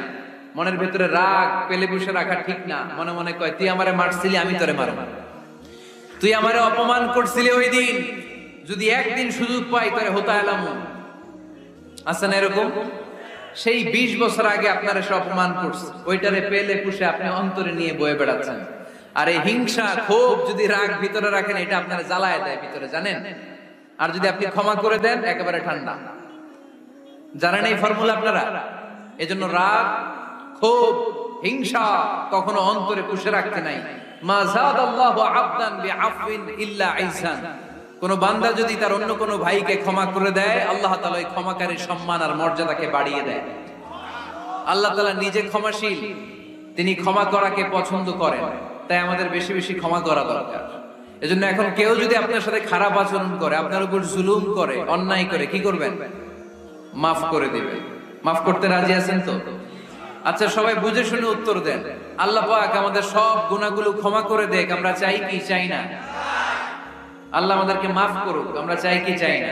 মনের ভেতরে রাগ পেলে পুষে রাখা ঠিক না। মনে মনে কয় তুই আমারে মারছিলি, আমি তোরে মারব, তুই আমারে অপমান করছিলি ওই দিন, যদি একদিন সুযোগ পাই তোরে হতা এলাম। আছে না এরকম? সেই 20 বছর আগে আপনারা সব অপমান করছে, ওইটারে পেলে পুষে আপনি অন্তরে নিয়ে বয়ে বেড়াচ্ছেন। আর এই হিংসা ক্ষোভ যদি রাগ ভিতরে রাখেন, এটা আপনারা জ্বালায় দেয় ভিতরে, জানেন? আর যদি আপনি ক্ষমা করে দেন একেবারে ঠান্ডা। জানেন এই ফর্মুলা আপনারা? এজন্য রাগ ক্ষোভ হিংসা কখনো অন্তরে পুষে রাখতে নাই। মা যাদাল্লাহু আবদান বিআফওয়িন ইল্লা ইহসান। কোন বান্দা যদি তার অন্য কোন ভাইকে ক্ষমা করে দেয়, আল্লাহ তাআলা ওই ক্ষমাকারীর সম্মান আর মর্যাদাকে বাড়িয়ে দেয়। আল্লাহ তাআলা নিজে ক্ষমাশীল, তিনি ক্ষমা করাকে পছন্দ করেন। তাই আমাদের বেশি বেশি ক্ষমা করা দরকার। এজন্য এখন কেউ যদি আপনার সাথে খারাপ আচরণ করে, আপনার উপর জুলুম করে, অন্যায় করে, কি করবেন? মাফ করে দিবেন। মাফ করতে রাজি আছেন তো? আচ্ছা সবাই বুঝে শুনে উত্তর দেন। আল্লাহ পাক আমাদের সব গুনাহগুলো ক্ষমা করে দেখ, আমরা চাই কি চাই না? আল্লাহ আমাদেরকে মাফ করুক, আমরা চাই কি চাই না?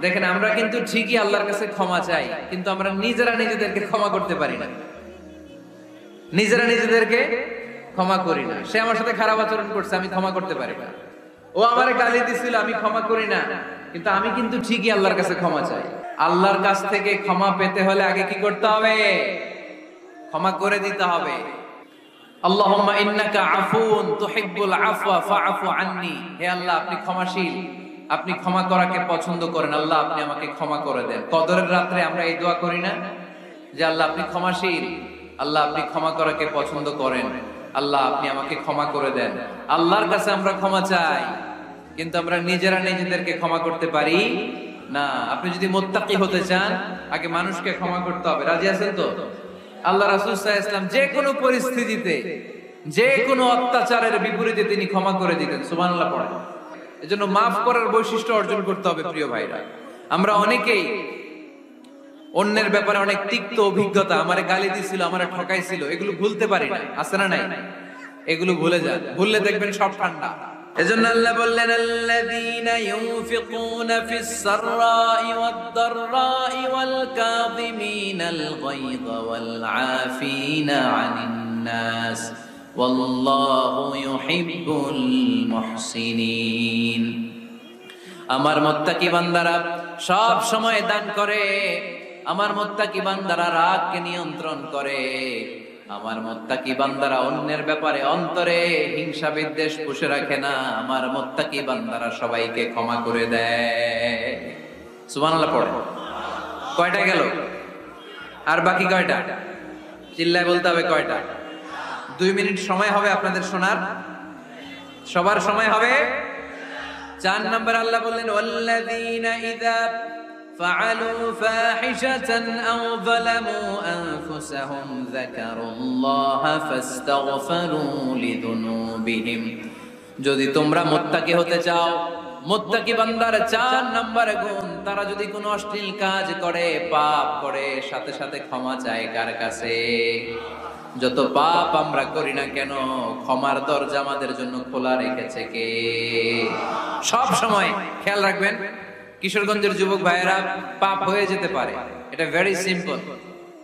দেখেন আমরা কিন্তু ঠিকই আল্লাহর কাছে ক্ষমা চাই, কিন্তু আমরা নিজেরা নিজেদেরকে ক্ষমা করতে পারি না। নিজেরা নিজেদেরকে ক্ষমা করি না। সে আমার সাথে খারাপ আচরণ করছে, আমি ক্ষমা করতে পারি না। ও আমারে গালি দিছিল, আমি ক্ষমা করি না, কিন্তু আমি কিন্তু ঠিকই আল্লাহর কাছে ক্ষমা চাই। আল্লাহর কাছ থেকে ক্ষমা পেতে হলে আগে কি করতে হবে? ক্ষমা করে দিতে হবে। আল্লাহুম্মা ইন্নাকা আফুন তুহিব্বুল আফওয়া ফাআফু আন্নি। হে আল্লাহ, আপনি ক্ষমাশীল, আপনি ক্ষমা করাকে পছন্দ করেন। আল্লাহ আপনি আমাকে ক্ষমা করে দেন। কদরের রাতে আমরা এই দোয়া করি না যে আল্লাহ আপনি ক্ষমাশীল, আল্লাহ আপনি ক্ষমা করাকে পছন্দ করেন, আল্লাহ আপনি আমাকে ক্ষমা করে দেন। আল্লাহর কাছে আমরা ক্ষমা চাই, কিন্তু আমরা নিজেরা নিজেদেরকে ক্ষমা করতে পারি না। আপনি যদি মুত্তাকি হতে চান, আগে মানুষকে ক্ষমা করতে হবে। রাজি আছেন তো? আল্লাহ রাসূল সাল্লাল্লাহু আলাইহি ওয়াসাল্লাম যে কোনো পরিস্থিতিতে, যে কোনো অত্যাচারের বিপরীতে তিনি ক্ষমা করে দিতেন। সুবহানাল্লাহ পড়েন। এজন্য মাফ করার বৈশিষ্ট্য অর্জন করতে হবে প্রিয় ভাইরা। আমরা অনেকেই অন্যের ব্যাপারে অনেক তিক্ত অভিজ্ঞতা, আমারে গালি দিছিল, আমারে ঠকাইছিল, এগুলো ভুলতে পারি না। আছে না নাই? এগুলো ভুলে যান। ভুললে দেখবেন সব ঠান্ডা। এজন্য আল্লাহ বললেন আল্লাযীনা ইউনফিকুনা ফিস সাররাই ওয়াদ দাররাই ওয়াল কাযিমিনাল গায়যা ওয়াল আফিনা আনিন নাস ওয়াল্লাহু ইউহিব্বুল মুহসিনিন। আমার মুত্তাকি বান্দারা সব সময় দান করে, আমার মুত্তাকি বান্দারা রাগকে নিয়ন্ত্রণ করে, আমার মুত্তাকি বান্দারা অন্যের ব্যাপারে অন্তরে হিংসা বিদ্বেষ পুষে রাখে না, আমার মুত্তাকি বান্দারা সবাইকে ক্ষমা করে দেয়। সুবহানাল্লাহ পড়ে। কয়টা গেল? আর বাকি কয়টা? চিল্লায় বলতে হবে কয়টা? 2 মিনিট সময় হবে আপনাদের শোনার, সবার সময় হবে। 4 নম্বর আল্লাহ বললেন ওয়াল্লাযীনা ইযা فعلوا فاحشة أو ظلموا أنفسهم ذكروا الله فاستغفروا لذنوبهم। যদি তোমরা মুত্তাকি হতে চাও, মুত্তাকি বান্দার 4 নম্বর গুণ, তারা যদি কোনো অশ্লীল কাজ করে, পাপ করে, সাথে সাথে ক্ষমা চায় কার কাছে? যত পাপ আমরা করি না কেন, ক্ষমার দরজা আমাদের জন্য খোলা রেখেছে কে? সব সময় খেয়াল রাখবেন, কিশোরগঞ্জের যুবক ভাইয়েরা, পাপ হয়ে যেতে পারে, এটা ভেরি সিম্পল।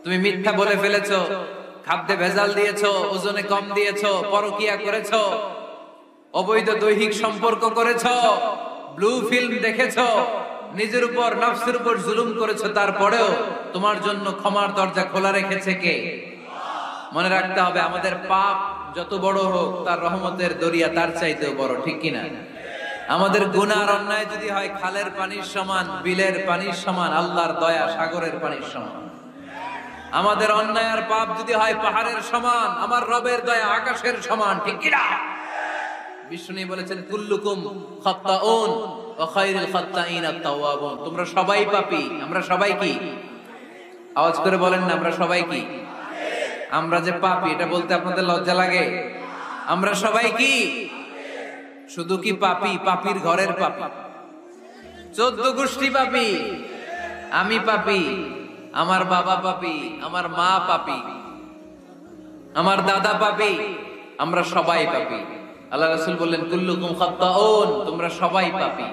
তুমি মিথ্যা বলে ফেলেছো, খাদ্যে ভেজাল দিয়েছো, ওজনে কম দিয়েছো, পরকিয়া করেছো, অবৈধ দৈহিক সম্পর্ক করেছো, ব্লু ফিল্ম দেখেছো, নিজের উপর নফসের উপর জুলুম করেছো, তারপরেও তোমার জন্য ক্ষমার দরজা খোলা রেখেছে কে? মনে রাখতে হবে, আমাদের পাপ যত বড় হোক, তার রহমতের দরিয়া তার চাইতেও বড়, ঠিক কিনা? আমাদের গুনাহ আর অন্যায় যদি হয় খালের পানির সমান, বিলের পানির সমান, আল্লাহর দয়া সাগরের পানির সমান। আমাদের অন্যায় আর পাপ যদি হয় পাহাড়ের সমান, আমার রবের দয়া আকাশের সমান, ঠিক কিনা? বিষ্ণু বলেছেন কুল্লুকুম খাত্তাউন ওয়া খায়রুল খাত্তাইন আত-তাওয়াবুন। তোমরা সবাই পাপী। আমরা সবাই কি? আওয়াজ করে বলেন না, আমরা সবাই কি? আমরা যে পাপী, এটা বলতে আপনাদের লজ্জা লাগে? আমরা সবাই কি? শুধু কি পাপী? পাপীর ঘরের পাপী, 14 গোষ্ঠী পাপী। আমি পাপী, আমার বাবা পাপী, আমার মা পাপী, আমার দাদা পাপী, আমরা সবাই পাপী। আল্লাহ রাসূল বললেন কুল্লুকুম খাত্তাউন, তোমরা সবাই পাপী,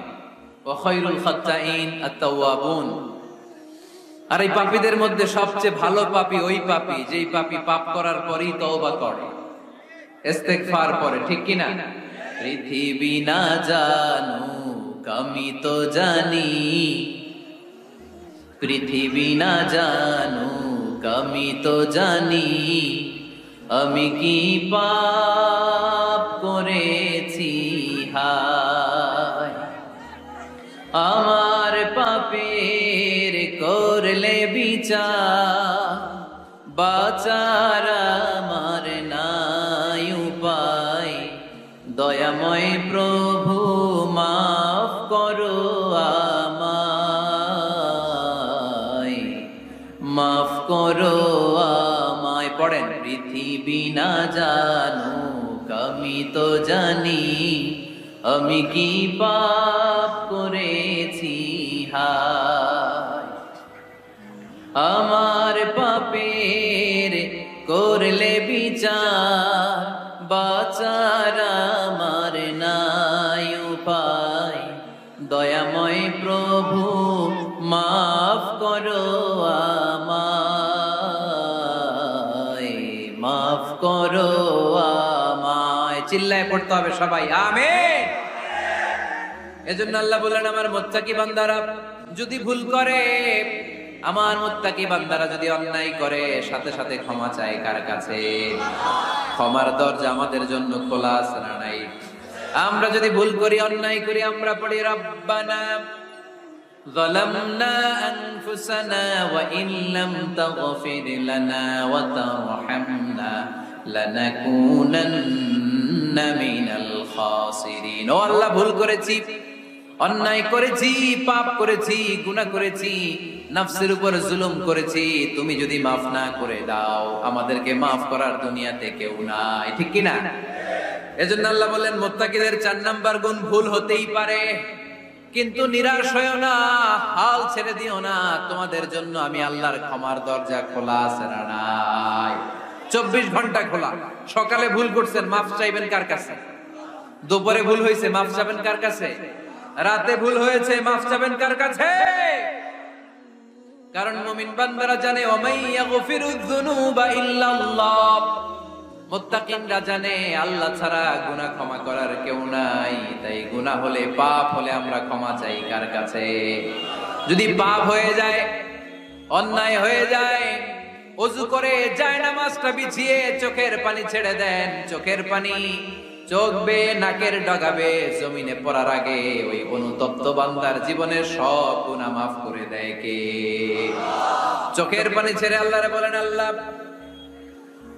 ওয়া খায়রুল খাত্তাইন আত-তাওয়াবুন। আর এই পাপীদের মধ্যে সবচেয়ে ভালো পাপী ওই পাপী যেই পাপী পাপ করার পরেই তওবা করে, ইস্তেগফার করে, ঠিক কিনা? পৃথিবী না জানুক আমি তো জানি, পৃথিবী না জানুক আমি তো জানি, আমি কি পাপ করেছি হায়, আমার পাপের করলে বিচার, বাঁচার আমার নাই উপায়, দয়াময় প্রভু মাফ করো আমায়, মাফ করো আমায়। পড়েন পৃথিবী না জানুক আমি তো জানি, আমি কি পাপ করেছি হায়, আমার পাপের করলে বিচার, বাঁচার আমার নাই উপায়, দয়াময় প্রভু মাফ করো আমায়, মাফ করো আমায়। চিল্লায় পড়তে হবে সবাই, আমিন। এজন্য আল্লাহ বললেন আমার মুত্তাকি বান্দারা যদি ভুল করে, আমার মুত্তাকি বান্দারা যদি অন্যায় করে, সাথে সাথে ক্ষমা চায় কার কাছে? ক্ষমার দরজা আমাদের জন্য খোলা আছে না নাই? আমরা যদি ভুল করি, অন্যায় করি, আমরা পড়ি রব্বানা যালামনা আনফুসানা ওয়া ইন লাম তাগফির লানা ওয়া তারহামনা লানাকুনান্না মিনাল খাসিরিন। ও আল্লাহ, ভুল করেছি, অন্যায় করেছি, পাপ করেছি, গুনাহ করেছি, নফসের উপর জুলুম করেছি, তুমি যদি মাফ না করে দাও, আমাদেরকে মাফ করার দুনিয়াতে কেউ নাই, ঠিক কি না? এজন্য আল্লাহ বললেন মুত্তাকিদের 4 নাম্বার গুণ, ভুল হতেই পারে কিন্তু নিরাশ হয়ো না, হাল ছেড়ে দিও না, তোমাদের জন্য আমি আল্লাহর ক্ষমার দরজা খোলা আছে না নাই? 24 ঘন্টা খোলা। সকালে ভুল করছেন, মাফ চাইবেন কার কাছে? দুপুরে ভুল হয়েছে, মাফ চাবেন কার কাছে? রাতে ভুল হয়েছে, মাফ চাবেন কার কাছে? কারণ মুমিন বান্দারা জানে ওয়ামাইয়াগফিরুয যুনুবা ইল্লাল্লাহ, মুত্তাকিনরা জানে আল্লাহ ছাড়া গুনাহ ক্ষমা করার কেউ নাই। তাই গুনাহ হলে, পাপ হলে আমরা ক্ষমা চাই কার কাছে? যদি পাপ হয়ে যায়, অন্যায় হয়ে যায়, ওযু করে জায়নামাজটা বিছিয়ে চোখের পানি ছেড়ে দেন। চোখের পানি চোখ বেয়ে নাকের ডগাবে জমিনে পড়ার আগে ওই অনুতপ্ত বান্দার জীবনের সব গুনাহ মাফ করে দেয় কে? চোখের পানি ছেড়ে আল্লাহরে বলেন, আল্লাহ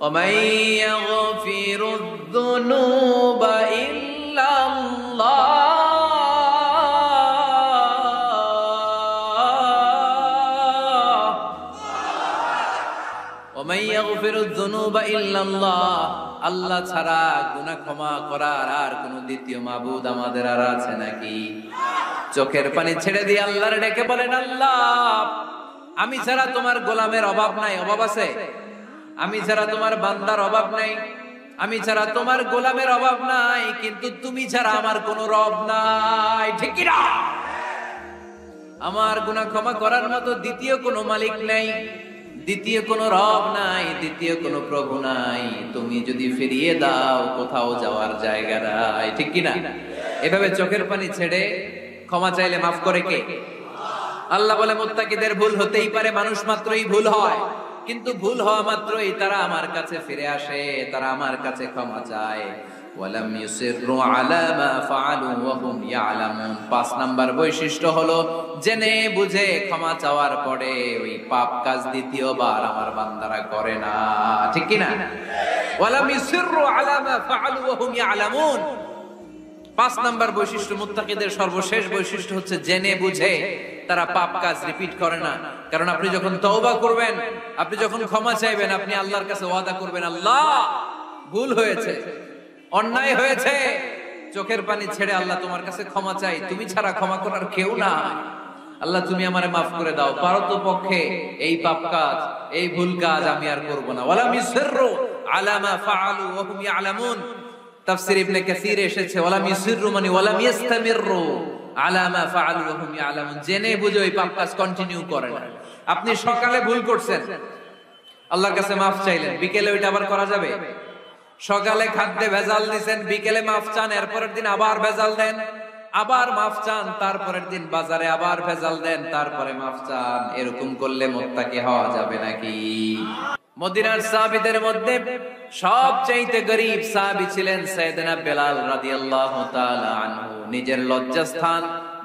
وَمَن يَغْفِرُ الذُّنُوبَ إِلَّا اللَّهُ وَمَن يَغْفِرُ الذُّنُوبَ إِلَّا اللَّهُ, আল্লাহ ছাড়া গুনাহ ক্ষমা করার আর কোন দ্বিতীয় মাবুদ আমাদের আর আছে নাকি? চোখের পানি ছেড়ে দিয়ে আল্লাহরে ডেকে বলেন, আল্লাহ আমি ছাড়া তোমার গোলামের অভাব নাই, অভাব আছে? আমি ছাড়া তোমার বান্দার অভাব নাই, আমি ছাড়া তোমার গোলামের অভাব নাই, কিন্তু তুমি ছাড়া আমার কোনো রব নাই, ঠিক কি না? আমার গুনাহ ক্ষমা করার মতো দ্বিতীয় কোনো মালিক নাই, দ্বিতীয় কোনো রব নাই, দ্বিতীয় কোনো প্রভু নাই। তুমি যদি ফিরিয়ে দাও কোথাও যাওয়ার জায়গা নাই, ঠিক কি না? এভাবে চোখের পানি ছেড়ে ক্ষমা চাইলে মাফ করে কে? আল্লাহ বলে মুত্তাকিদের ভুল হতেই পারে, মানুষ মাত্রই ভুল হয়, কিন্তু ভুল হওয়া মাত্রই তারা আমার কাছে ফিরে আসে, তারা আমার কাছে ক্ষমা চায়। ওয়ালাম ইউসিররু আলা মা ফাআলু ওয়া হুম ইয়ালামুন। ৫ নাম্বার বৈশিষ্ট্য হলো জেনে বুঝে ক্ষমা চাওয়ার পরে ওই পাপ কাজ দ্বিতীয়বার আমার বান্দারা করে না, ঠিক কি না? ওয়ালাম ইউসিররু আলা মা ফাআলু ওয়া হুম ইয়ালামুন। ৫ নাম্বার বৈশিষ্ট্য, মুত্তাকিদের সর্বশেষ বৈশিষ্ট্য হচ্ছে জেনে বুঝে তারা পাপ কাজ রিপিট করে না। কারণ আপনি যখন তওবা করবেন, আপনি যখন ক্ষমা চাইবেন, আপনি আল্লাহর কাছে ওয়াদা করবেন, আল্লাহ ভুল হয়েছে, অন্যায় হয়েছে, চোখের পানি ছেড়ে আল্লাহ তোমার কাছে ক্ষমা চাই, তুমি ছাড়া ক্ষমা করার কেউ না, আল্লাহ তুমি আমারে মাফ করে দাও, পারতপক্ষে এই পাপ কাজ, এই ভুল কাজ আমি আর করব না। ওয়ালাম ইউসিররু আলা মা ফাআলু ওয়া হুম ইয়ালামুন। তাফসীর ইবনে কাসীর এসেছে ওয়ালাম ইউসিররু মানে ওয়ালাম ইস্তামিররু আলা মা ফাআলু ওয়া হুম ইয়ালামুন, জেনে বুঝে ওই পাপ কাজ কন্টিনিউ করে না। আপনি সকালে ভুল করছেন, আল্লাহর কাছে মাফ চাইলেন, বিকেলে ওইটা আবার করা যাবে? সকালে খাদ্যে ভেজাল দিবেন, বিকেলে মাফ চান, এরপরের দিন আবার ভেজাল দেন, আবার মাফ চান, তারপরের দিন বাজারে আবার ভেজাল দেন, তারপরে মাফ চান। এরকম করলে মুত্তাকি হওয়া যাবে নাকি? মদিনার সাহাবীদের মধ্যে সবচাইতে গরীব সাহাবী ছিলেন সাইয়েদনা বেলাল রাদিয়াল্লাহু তাআলা আনহু। নিজের লজ্জাস্থান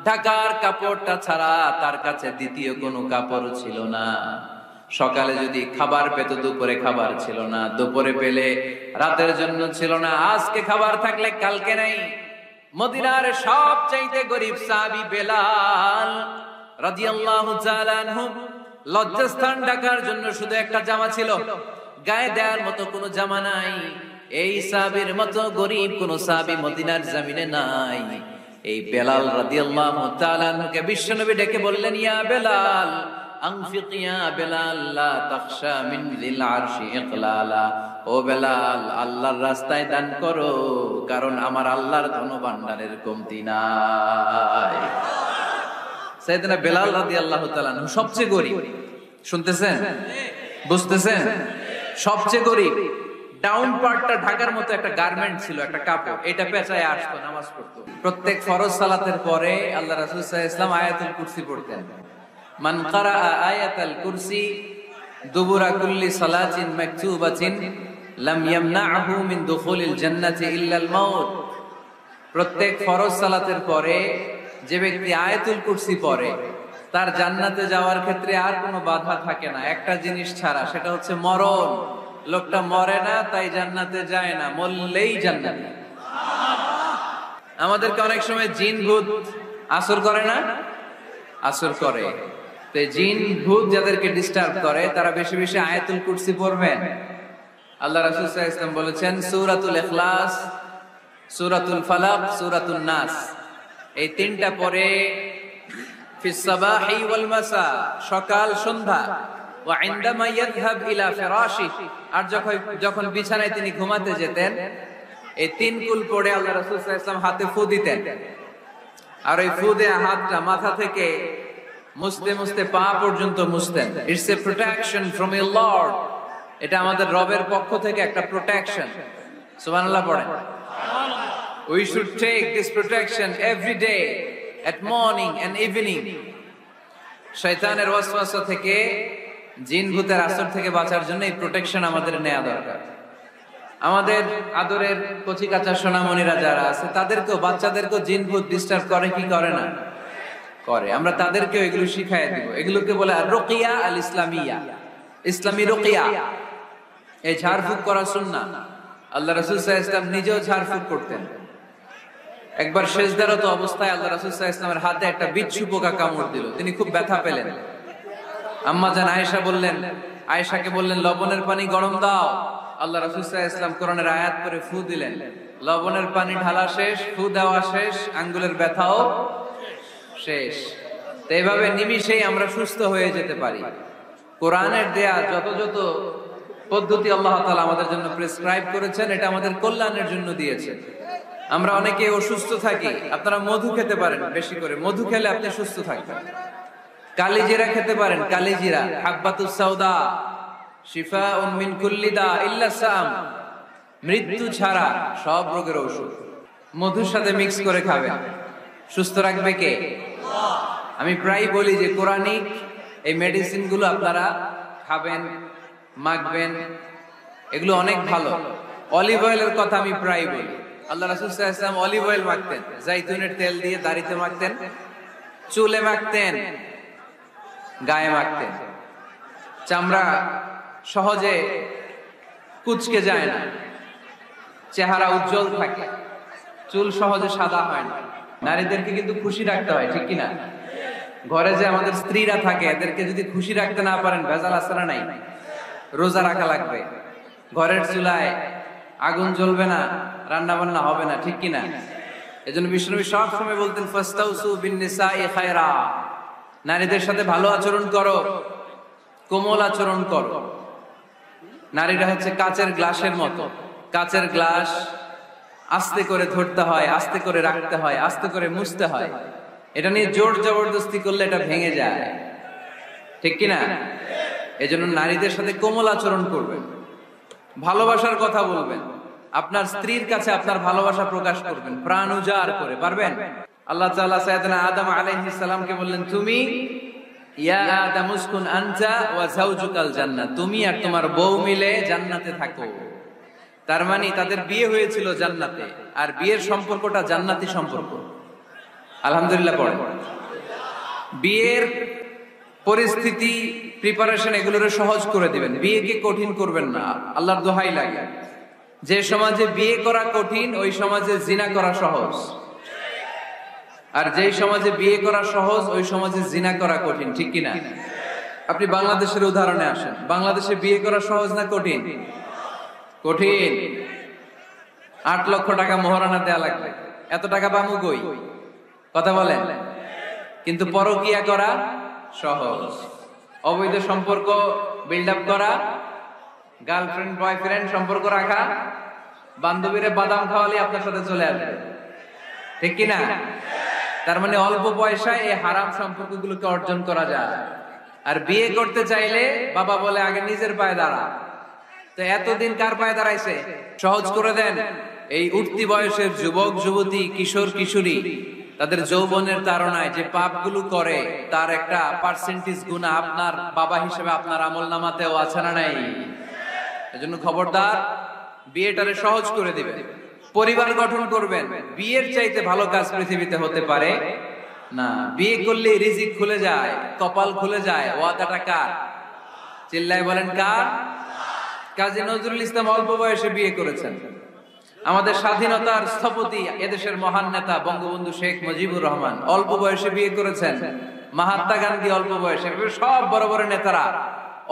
ঢাকার কাপড়টা ছাড়া তার কাছে দ্বিতীয় কোনো কাপড় ছিল না। সকালে যদি খাবার পেত, দুপুরে খাবার ছিল না, দুপুরে পেলে রাতের জন্য ছিল না, আজকে খাবার থাকলে কালকে নাই। মদিনার সবচাইতে গরীব সাহাবী বেলাল রাদিয়াল্লাহু তাআলা আনহু, লজ্জাস্থান ঢাকার জন্য শুধু একটা জামা ছিল, গায়ে দেওয়ার মতো কোনো জামা নাই। এই সাহাবীর মতো গরীব কোন সাহাবী মদিনার জমিনে নাই। এই বেলাল রাদিয়াল্লাহু তাআলা আনহুকে বিশ্বনবী ডেকে বললেন, ইয়া বেলাল আনফিক ইয়া বেলাল লা তাখশা মিন যিল আরশি ইকলালা। ও বেলাল, আল্লাহর রাস্তায় দান করো, কারণ আমার আল্লাহর ধনভাণ্ডারের কমতি নাই। সাইয়েদনা বেলাল রাদিয়াল্লাহু তাআলা আনহু সবচেয়ে গরীব। শুনতেছেন? বুঝতেছেন? সবচেয়ে গরীব। ডাউন পার্টটা ঢাকার মতো একটা গার্মেন্ট ছিল, একটা কাপড়, এটা পেঁচায় আসতো, নামাজ পড়তো। প্রত্যেক ফরজ সালাতের পরে আল্লাহ রাসূল সাল্লাল্লাহু আলাইহি ওয়াসাল্লাম আয়াতুল কুরসি পড়তেন। মান ক্বারাআ আয়াতাল কুরসি দুবুরা কুল্লি সালাতিন মাকতুবাতিন লাম ইয়ামনাহু মিন দুখুলিল জান্নাতি ইল্লাল মাউত। প্রত্যেক ফরজ সালাতের পরে যে ব্যক্তি আয়াতুল কুরসি পড়ে, তার জান্নাতে যাওয়ার ক্ষেত্রে আর কোনো বাধা থাকে না, একটা জিনিস ছাড়া, সেটা হচ্ছে মরণ। লোকটা মরে না, তাই জান্নাতে যায় না, মরলেই জান্নাতে। আমাদেরকে অনেক সময় জিন ভূত আসর করে না? আসর করে। তো জিন ভূত যাদেরকে ডিস্টার্ব করে, তারা বেশি বেশি আয়াতুল কুরসি পড়বেন। আল্লাহ রাসূল সাল্লাল্লাহু আলাইহি ওয়াসাল্লাম বলেছেন, সূরাতুল ইখলাস, সূরাতুল ফালাক, সূরাতুন নাস, এই তিনটা পরে ফিস সাবাহি ওয়াল মাসা, সকাল সন্ধ্যা, ওয়া ইনদামা ইয়াযহাব ইলা ফিরাশি, আর যখন বিছানায় তিনি ঘুমাতে যেতেন এই 3 কুল পড়ে আল্লাহ রাসূল সাল্লাল্লাহু আলাইহি ওয়াসাল্লাম হাতে ফু দিতেন, আর ওই ফু দেয়া হাতটা মাথা থেকে মুছতে মুছতে পা পর্যন্ত মুছতেন। It's a protection from your lord, এটা আমাদের রবের পক্ষ থেকে একটা প্রোটেকশন। সুবহানাল্লাহ পড়েন। We should take this protection every day at morning and evening. শয়তানের ওয়াসওয়াসা থেকে, জিন ভূতের আসর থেকে বাঁচার জন্য এই প্রোটেকশন আমাদের নেওয়া দরকার। আমাদের আদরের কচি কাঁচা সোনামণিরা যারা আছে তাদেরকেও, বাচ্চাদেরকেও জিন ভূত ডিস্টার্ব করে কি করে না? করে। আমরা তাদেরকেও এগুলো শিখাই দিব। এগুলোকে বলে রুকিয়া আল ইসলামিয়া, ইসলামী রুকিয়া। এই ঝাড়ফুঁক করা সুন্নাহ। আল্লাহ রাসূল সাল্লাল্লাহু আলাইহি ওয়াসাল্লাম নিজেও ঝাড়ফুঁক করতেন। একবার সেজদারত অবস্থায় আল্লাহ রাসূল সাল্লাল্লাহু আলাইহি ওয়াসাল্লামের হাতে একটা বিচ্ছু পোকা কামড় দিল, তিনি খুব ব্যথা পেলেন। আম্মা জান আয়েশা বললেন, আয়েশাকে বললেন লবণের পানি গরম দাও। আল্লাহ রাসূল সাল্লাল্লাহু আলাইহি ওয়াসাল্লাম কোরআনের আয়াত পড়ে ফু দিলেন, লবণের পানি ঢালা শেষ, ফু দেওয়া শেষ, আঙ্গুলের ব্যথাও শেষ। তো এইভাবে নিমিষেই আমরা সুস্থ হয়ে যেতে পারি। কোরআনের দেয়া যত যত পদ্ধতি আল্লাহ তাআলা আমাদের জন্য প্রেসক্রাইব করেছেন, এটা আমাদের কল্যাণের জন্য দিয়েছেন। আমরা অনেকে অসুস্থ থাকি, আপনারা মধু খেতে পারেন, বেশি করে মধু খেলে আপনি সুস্থ থাকবেন। কালিজিরা খেতে পারেন, কালিজিরা হাব্বাতুস সাউদা শিফাউন মিন কুল্লি দা ইল্লা সাম, মৃত্যু ছাড়া সব রোগের ঔষধ। মধুর সাথে মিক্স করে খাবেন, সুস্থ রাখবে কে? আমি প্রায় বলি যে কোরআনিক এই মেডিসিন গুলো আপনারা খাবেন, মাখবেন, এগুলো অনেক ভালো। অলিভ অয়েলের কথা আমি প্রায় বলি। আল্লাহ রাসূল সাল্লাল্লাহু আলাইহি ওয়াসাল্লাম অলিভ অয়েল মাখতেন, জাইতুনের তেল দিয়ে দাড়িতে মাখতেন, চুলে মাখতেন, গায়ে মাখতেন। চামড়া সহজে কুঁচকে যায় না, চেহারা উজ্জ্বল থাকে, চুল সহজে সাদা হয় না। নারীদেরকে কিন্তু খুশি রাখতে হয়, ঠিক কিনা? ঘরে যে আমাদের স্ত্রীরা থাকে, এদেরকে যদি খুশি রাখতে না পারেন ভেজাল আছে না নাই? রোজা রাখা লাগবে, ঘরের চুলায় আগুন জ্বলবে না, রান্না বান্না হবে না, ঠিক কিনা? এজন্য বিষ্ণুনবী সব সময় বলতেন ফাস্তাউসু বিন নিসাই খায়রা, নারীদের সাথে ভালো আচরণ করো, কোমল আচরণ করো। নারীরা হচ্ছে কাচের গ্লাসের মতো। কাচের গ্লাস আস্তে করে ধরতে হয়, আস্তে করে রাখতে হয়, আস্তে করে মুছতে হয়। এটা নিয়ে জোর জবরদস্তি করলে এটা ভেঙে যায়, ঠিক কিনা? এজন্য নারীদের সাথে কোমল আচরণ করবেন, ভালোবাসার কথা বলবেন, আপনার স্ত্রীর কাছে আপনার ভালোবাসা প্রকাশ করবেন প্রাণ উজাড় করে। পারবেন? আল্লাহ তাআলা সাইয়েদনা আদম আলাইহিস সালামকে বললেন, তুমি ইয়া আদম উসকুন আনতা ওয়া যাওজুকাল জান্নাহ, তুমি আর তোমার বউ মিলে জান্নাতে থাকো। তার মানে তাদের বিয়ে হয়েছিল জান্নাতে, আর বিয়ের সম্পর্কটা জান্নাতি সম্পর্ক। আলহামদুলিল্লাহ পড়েন। বিয়ের পরিস্থিতি, প্রিপারেশন এগুলোরে সহজ করে দিবেন, বিয়েকে কঠিন করবেন না। আল্লাহর দোহাই লাগে, যে সমাজে বিয়ে করা কঠিন ওই সমাজে জিনা করা সহজ, আর যেই সমাজে বিয়ে করা সহজ ওই সমাজে জিনা করা কঠিন, ঠিক কিনা? আপনি বাংলাদেশের উদাহরণে আসেন, বাংলাদেশে বিয়ে করা সহজ না কঠিন? কঠিন। 8 লক্ষ টাকা মোহরানা দেয়া লাগবে, এত টাকা পামু কই? কথা বলেন। কিন্তু পরকিয়া করা সহজ, অবৈধ সম্পর্ক বিল্ড আপ করা, গার্লফ্রেন্ড বয়ফ্রেন্ড সম্পর্ক রাখা, বান্ধবীরে বাদাম খাওয়ালে আপনার সাথে চলে আসবে, ঠিক কিনা? তার মানে অল্প পয়সায় এই হারাম সম্পর্কগুলোকে অর্জন করা যায়। আর বিয়ে করতে চাইলে বাবা বলে আগে নিজের পায়ে দাঁড়া। তো এতদিন কার পায়ে দাঁড়াইছে? সহজ করে দেন। এই উঠতি বয়সের যুবক যুবতী, কিশোর কিশোরী, তাদের যৌবনের তাড়নায় যে পাপগুলো করে তার একটা পার্সেন্টেজ গুনাহ আপনার বাবা হিসেবে আপনার আমলনামাতেও আছে না নাই? এজন্য খবরদার, বিয়েটারে সহজ করে দিবেন, পরিবার গঠন করবেন। বিয়ের চাইতে ভালো কাজ পৃথিবীতে হতে পারে না। বিয়ে করলে রিজিক খুলে যায়, কপাল খুলে যায়। ওয়াদাটা কার? চিল্লায় বলেন কার? কাজী নজরুল ইসলাম অল্প বয়সে বিয়ে করেছেন। আমাদের স্বাধীনতার স্থপতি, এদেশের মহান নেতা বঙ্গবন্ধু শেখ মুজিবুর রহমান অল্প বয়সে বিয়ে করেছেন। মহাত্মা গান্ধী অল্প বয়সে, সব বড় বড় নেতারা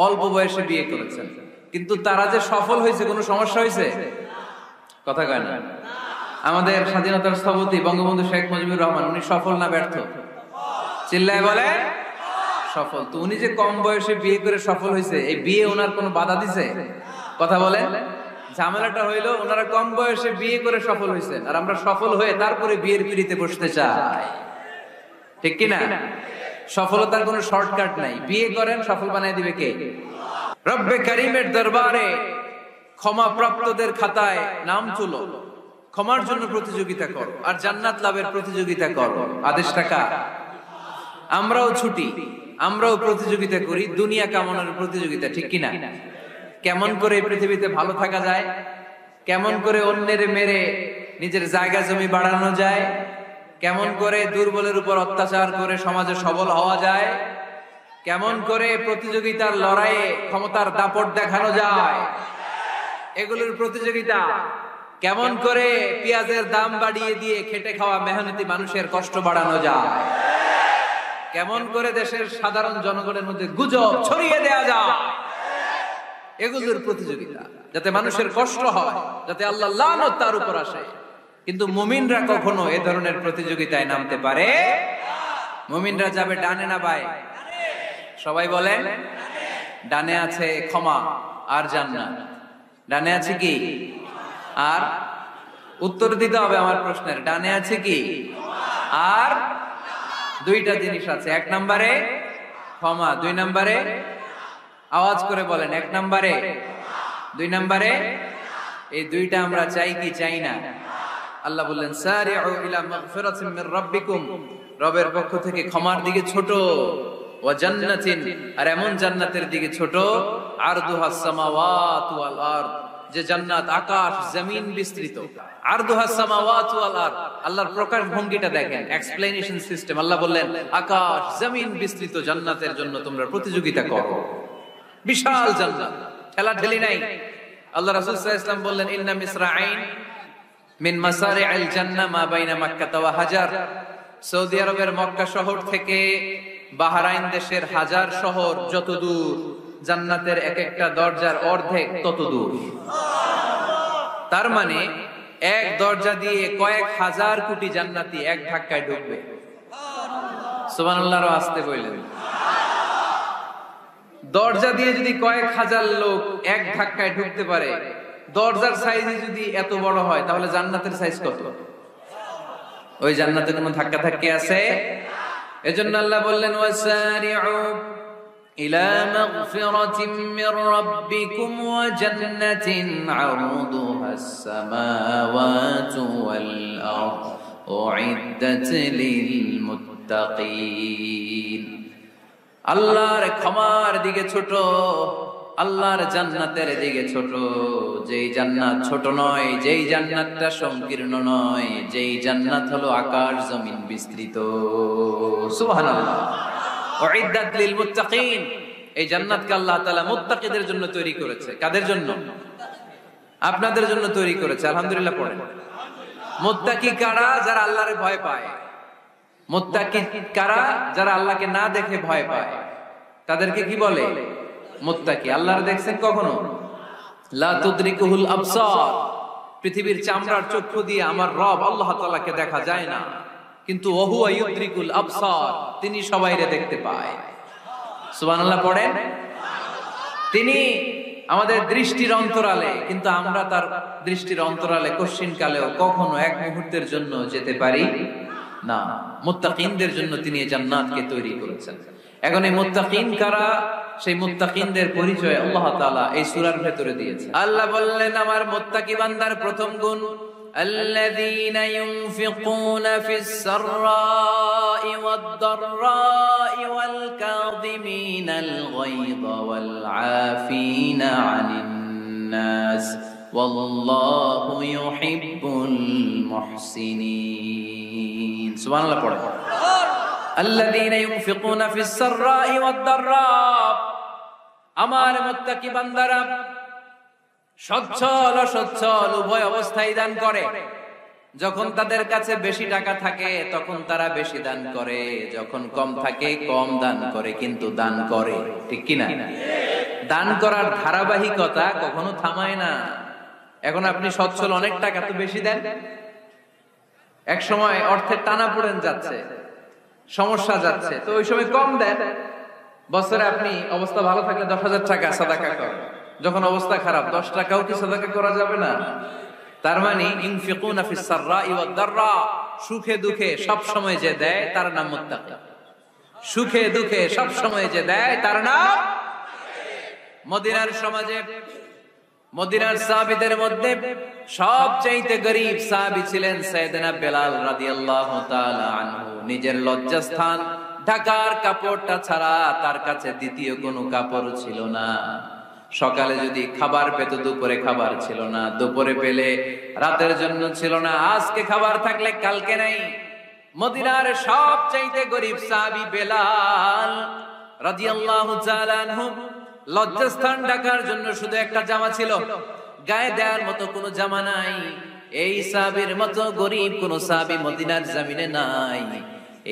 অল্প বয়সে বিয়ে করেছেন। কিন্তু তারা যে সফল হয়েছে, কোনো সমস্যা হয়েছে? কথা কয় না। আমাদের স্বাধীনতার স্থপতি বঙ্গবন্ধু শেখ মুজিবুর রহমান, উনি সফল না ব্যর্থ? চিল্লায় বলে সফল। তো উনি যে কম বয়সে বিয়ে করে সফল হয়েছে, এই বিয়ে ওনার কোনো বাধা দিছে? কথা বলে ঝামেলাটা হইলো ওনারা কম বয়সে বিয়ে করে সফল হয়েছেন, আর আমরা সফল হয়ে তারপরে বিয়ের পিড়িতে বসতে চাই, ঠিক কিনা? সফলতার কোনো শর্টকাট নাই, বিয়ে করেন সফল বানাই দিবে কে? রব্বে কারিমের দরবারে ক্ষমা প্রাপ্তদের খাতায় নাম তুলো, ক্ষমার জন্য প্রতিযোগিতা কর, আর জান্নাত লাভের প্রতিযোগিতা কর। আদেশটা কার? আমরাও ছুটি, আমরাও প্রতিযোগিতা করি, দুনিয়া কামানোর প্রতিযোগিতা, ঠিক কিনা? কেমন করে পৃথিবীতে ভালো থাকা যায়, কেমন করে অন্যের মেরে নিজের জায়গা জমি বাড়ানো যায়, কেমন করে দুর্বলের উপর অত্যাচার করে সমাজে সবল হওয়া যায়, কেমন করে প্রতিযোগিতার লড়াইয়ে ক্ষমতার দাপট দেখানো যায়, এগুলোর প্রতিযোগিতা। কেমন করে পেঁয়াজের দাম বাড়িয়ে দিয়ে খেটে খাওয়া মেহনতি মানুষের কষ্ট বাড়ানো যায়, কেমন করে দেশের সাধারণ জনগণের মধ্যে গুজব ছড়িয়ে দেয়া যায়, এগুলোর প্রতিযোগিতা, যাতে মানুষের কষ্ট হয়, যাতে আল্লাহ লানত তার উপর আসে। কিন্তু মুমিনরা কখনো এ ধরনের প্রতিযোগিতায় নামতে পারে? মুমিনরা যাবে ডানে না বায়ে? সবাই বলেন। ডানে আছে ক্ষমা আর জান্নাত। ডানে আছে কি? আর উত্তর দিতে হবে আমার প্রশ্নের, ডানে আছে কি? আর দুইটা জিনিস আছে, এক নম্বরে ক্ষমা, দুই নম্বরে আওয়াজ করে বলেন, এক নম্বরে, দুই নম্বরে। এই দুইটা আমরা চাই কি চাই না? আল্লাহ বললেন সারিউ ইলা মাগফিরাতিন মির রাব্বিকুম, রবের পক্ষ থেকে ক্ষমার দিকে ছোট, ওয়া জান্নাতিন, আর এমন জান্নাতের দিকে ছোট, আরদুহাস সামাওয়াতু ওয়াল আরদ, যে জান্নাত আকাশ জমিন বিস্তৃত। আরদুহাস সামাওয়াতু ওয়াল আরদ, আল্লাহর প্রকাশ ভঙ্গিটা দেখেন, এক্সপ্লেনেশন সিস্টেম। আল্লাহ বললেন আকাশ জমিন বিস্তৃত জান্নাতের জন্য তোমরা প্রতিযোগিতা করো। বিশাল জান্নাত, ঠেলা ঠেলি নাই। আল্লাহ রাসূল সাল্লাল্লাহু আলাইহি ওয়াসাল্লাম বললেন ইন্না মিসরাঈন মিন মাসারি'আল জান্নাহ মা বাইনা মাক্কা ওয়া হাজার, সৌদি আরবের মক্কা শহর থেকে বাহরাইন দেশের হাজার শহর যত দূর, জান্নাতের এক একটা দরজার অর্ধেক তত দূর। তার মানে এক দরজা দিয়ে কয়েক হাজার কোটি জান্নাতি এক ধাক্কায় ঢুকবে। সুবহানাল্লাহর আস্তে বললেন। দরজা দিয়ে যদি কয়েক হাজার লোক এক ধাক্কায় ঢুকতে পারে, দরজার সাইজ যদি এত বড় হয়, তাহলে জান্নাতের সাইজ কত? ওই জান্নাতে কোনো ধাক্কা ধাক্কি আছে? এজন্য আল্লাহ বললেন ওয়াসারিউ ইলা মাগফিরাতিন মির রাব্বিকুম ওয়া জান্নাতিন আরদুহাস সামাওয়াতু ওয়াল আরদ উইদ্দাত লিল মুত্তাকিন। আল্লাহর ক্ষমার দিকে ছোট, আল্লাহর জান্নাতের দিকে ছোট। যেই জান্নাত ছোট নয়, যেই জান্নাতটা সংকীর্ণ নয়, যেই জান্নাত হলো আকাশ জমিন বিস্তৃত। সুবহানাল্লাহ। উইদ্দাত লিল মুত্তাকিন, এই জান্নাতকে আল্লাহ তাআলা মুত্তাকিদের জন্য তৈরি করেছে। কাদের জন্য? আপনাদের জন্য তৈরি করেছে। আলহামদুলিল্লাহ পড়েন। মুত্তাকি কারা? যারা আল্লাহরে ভয় পায়। মুত্তাকি কারা? যারা আল্লাহকে না দেখে ভয় পায়, তাদেরকে কি বলে? মুত্তাকি। আল্লাহর দেখছেন কখনো? লা তুদরিকুহুল আবসার, পৃথিবীর চামড়ার চক্ষু দিয়ে আমার রব আল্লাহ তাআলাকে দেখা যায় না, কিন্তু ওহুয়া ইউদরিকুল আবসার, তিনি সবাইরে দেখতে পায়। সুবহানাল্লাহ পড়েন। তিনি আমাদের দৃষ্টির অন্তরালে, কিন্তু আমরা তার দৃষ্টির অন্তরালে কশ্চিন কালেও কখনো এক মুহূর্তের জন্য যেতে পারি না। মুত্তাকিনদের জন্য তিনি এই জান্নাতকে তৈরি করেছেন। এখন এই মুত্তাকিন কারা? সেই মুত্তাকিনদের পরিচয় আল্লাহ তাআলা এই সূরার ভেতরে দিয়েছেন। আল্লাহ বললেন আমার মুত্তাকি বান্দার প্রথম গুণ, আল্লাযীনা ইউনফিকুনা ফিস সাররাই ওয়াদ দাররাই ওয়াল কাযিমিনাল গায়যা ওয়াল আফিনা আনিন নাস ওয়াল্লাহু ইউহিব্বুল মুহসিনিন। সুবহানাল্লাহ পড়ো। আল্লাযীনা ইউনফিকুনা ফিস সাররাই ওয়াদ দাররা, আমার মুত্তাকি বান্দারা সচ্ছল অসচ্ছল উভয় অবস্থায় দান করে। যখন তাদের কাছে বেশি টাকা থাকে তখন তারা বেশি দান করে, যখন কম থাকে কম দান করে, কিন্তু দান করে, ঠিক কি না? দান করার ধারাবাহিকতা কখনো থামায় না। এখন আপনি সচ্ছল, অনেক টাকা তো বেশি দেন, এক সময় অর্থের টানাপোড়েন যাচ্ছে, সমস্যা যাচ্ছে, তো ওই সময় কম দেন। বছরে আপনি অবস্থা ভালো থাকলে 10,000 টাকা সাদাকা করেন, যখন অবস্থা খারাপ 10 টাকাও কি সাদাকা করা যাবে না? তার মানে ইনফিকুনা ফিস সাররাই ওয়াদ দাররা, সুখে দুঃখে সব সময় যে দেয় তার নাম মুত্তাকি। সুখে দুঃখে সব সময় যে দেয় তার নাম। মদিনার সমাজে মদিনার সাহাবীদের মধ্যে সবচেয়ে গরীব সাহাবী ছিলেন সাইয়েদনা বেলাল রাদিয়াল্লাহু তাআলা আনহু। নিজের লজ্জাস্থান ঢাকার কাপড়টা ছাড়া তার কাছে দ্বিতীয় কোনো কাপড় ছিল না। সকালে যদি খাবার পেত, দুপুরে খাবার ছিল না, দুপুরে পেলে রাতের জন্য ছিল না, আজকে খাবার থাকলে কালকে নাই। মদিনার সবচেয়ে গরীব সাহাবী বেলাল রাদিয়াল্লাহু তাআলা আনহু লজ্জাস্থান ঢাকার জন্য শুধু একটা জামা ছিল, গায়ে দেওয়ার মতো কোনো জামা নাই। এই সাহাবীর মতো গরীব কোন সাহাবী মদিনার জমিনে নাই।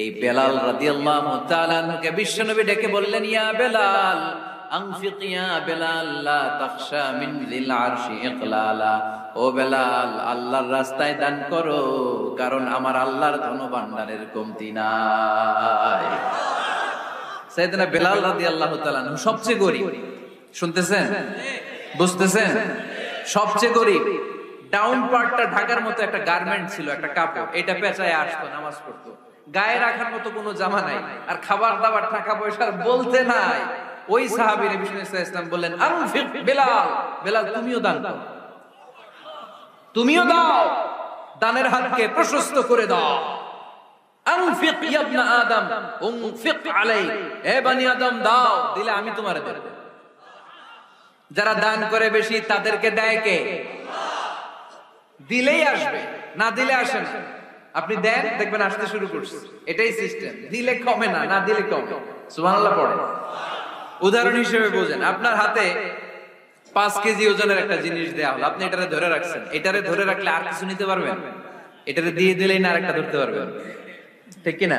এই বেলাল রাদিয়াল্লাহু তাআলা আনহুকে বিশ্বনবী ডেকে বললেন, ইয়া বেলাল আনফিক ইয়া বেলাল লা তাখশা মিন যিল আরশি ইকলালা। ও বেলাল, আল্লাহর রাস্তায় দান করো, কারণ আমার আল্লাহর ধনভাণ্ডারের কমতি নাই। সাইয়েদনা বেলাল রাদিয়াল্লাহু তাআলা আনহু সবচেয়ে গরীব। শুনতেছেন? বুঝতেছেন? সবচেয়ে গরীব। ডাউন পার্টটা ঢাকার মতো একটা গার্মেন্ট ছিল, একটা কাপড়, এটা পেঁচায় আসতো, নামাজ পড়তো। গায়ে রাখার মতো কোনো জামা নাই, আর খাবার দাবার টাকা পয়সা বলতে নাই। ওই সাহাবী নবী সাল্লাল্লাহু আলাইহি ওয়াসাল্লাম বললেন, আনফিক বেলাল, বেলাল তুমিও দান করো, তুমিও দাও, দানের হাতকে প্রশস্ত করে দাও। আনফিক ইয়া ইবনা আদম উনফিক আলাই, হে বনি আদম দাও, দিলে আমি তোমারে দেব। যারা দান করে বেশি তাদেরকে দেয় কে? দিলেই আসবে, না দিলে আসে না। আপনি দেন, দেখবেন আসতে শুরু করছে। এটাই সিস্টেম। দিলে কমে না, না দিলে কমে। সুবহানাল্লাহ পড়ে। উদাহরণ হিসেবে বোঝেন, আপনার হাতে 5 কেজি ওজনের একটা জিনিস দেয়া হলো, আপনি এটারে ধরে রাখছেন। এটারে ধরে রাখলে আর কিছু নিতে পারবেন? এটারে দিয়ে দিলেই না আরেকটা ধরতে পারবেন, ঠিক কি না?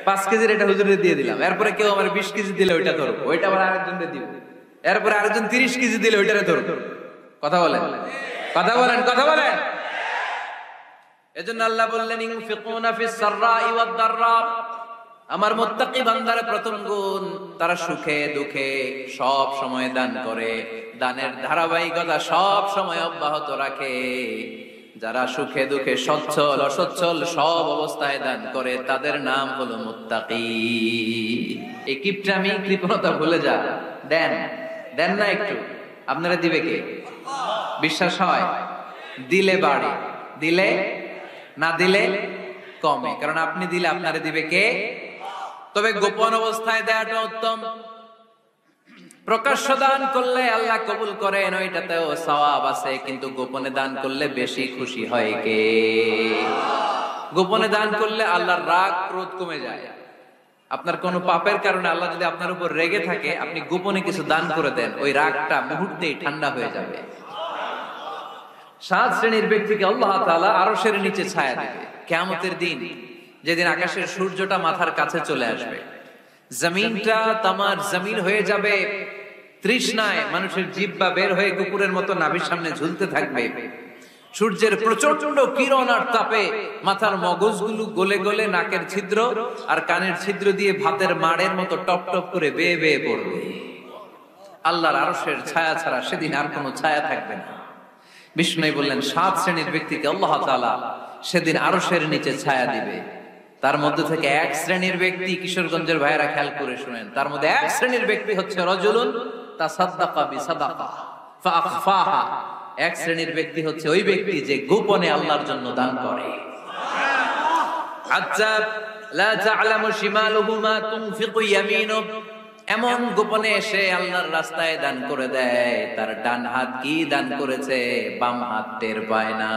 5 কেজির এটা হুজুরে দিয়ে দিলাম, এরপরে কেউ আমার 20 কেজি দিলে ওইটা ধরবো, ওইটা আবার আরেকজনকে দিব, এরপরে আরেকজন 30 কেজি দিলে ওইটারে ধরবো। কথা বলেন, কথা বলেন, কথা বলেন। এজন্য আল্লাহ বললেন, ইনফিকুনা ফিস সাররাই ওয়াদ দাররা। আমার মুত্তাকি বান্দারা প্রথম গুণ, তারা সুখে দুঃখে সব সময় দান করে, দানের ধারাবাহিকতা সব সময় অব্যাহত রাখে। যারা সুখে দুঃখে সচ্ছল অসচ্ছল সব অবস্থায় দান করে, তাদের নাম হলো মুত্তাকি। এই কিপটামি কৃপণতা ভুলে যা, দেন, দেন না একটু, আপনারা দিবে কে? বিশ্বাস হয়? দিলে বাড়ে, দিলে না দিলে কমে, কারণ আপনি দিলে আপনারে দিবে কে? তবে গোপন অবস্থায় দেওয়াটা উত্তম। প্রকাশ্য দান করলে আল্লাহ কবুল করেন, ওইটাতেও সওয়াব আছে, কিন্তু গোপনে দান করলে বেশি খুশি হয় কে? গোপনে দান করলে আল্লাহর রাগ ক্রোধ কমে যায়। আপনার কোন পাপের কারণে আল্লাহ যদি আপনার উপর রেগে থাকে, আপনি গোপনে কিছু দান করে দেন, ওই রাগটা মুহূর্তেই ঠান্ডা হয়ে যাবে। 7 শ্রেণীর ব্যক্তিকে আল্লাহ তাআলা আরশের নিচে ছায়া দেবে কিয়ামতের দিন, যেদিন আকাশের সূর্যটা মাথার কাছে চলে আসবে, জমিনটা তামার জমিন হয়ে যাবে, তৃষ্ণায় মানুষের জিহ্বা বের হয়ে কুকুরের মতো নাভির সামনে ঝুলতে থাকবে। সূর্যের প্রচন্ড কিরণ আর তাপে মাথার মগজগুলো গলে গলে নাকের ছিদ্র আর কানের ছিদ্র দিয়ে ভাতের মাড়ের মতো টপ টপ করে বেয়ে বেয়ে পড়বে। আল্লাহর আরশের ছায়া ছাড়া সেদিন আর কোনো ছায়া থাকবে না। বিষ্ণু বললেন, 7 শ্রেণীর ব্যক্তিকে আল্লাহ তাআলা সেদিন আরশের নিচে ছায়া দিবে। তার মধ্যে থেকে 1 শ্রেণীর ব্যক্তি, কিশোরগঞ্জের ভাইয়েরা খেয়াল করে শুনেন, তার মধ্যে 1 শ্রেণীর ব্যক্তি হচ্ছে রাজুলুন তাসাদ্দাকা বিসাদাকা ফাআখফাহা। 1 শ্রেণীর ব্যক্তি হচ্ছে ওই ব্যক্তি যে গোপনে আল্লাহর জন্য দান করে। আচ্ছা, লা তা'লামু শিমালুহু মা তুনফিকু ইয়ামিনু, এমন গোপনে এসে আল্লাহর রাস্তায় দান করে দেয়, তার ডান হাত কি দান করেছে বাম হাত টের পায় না।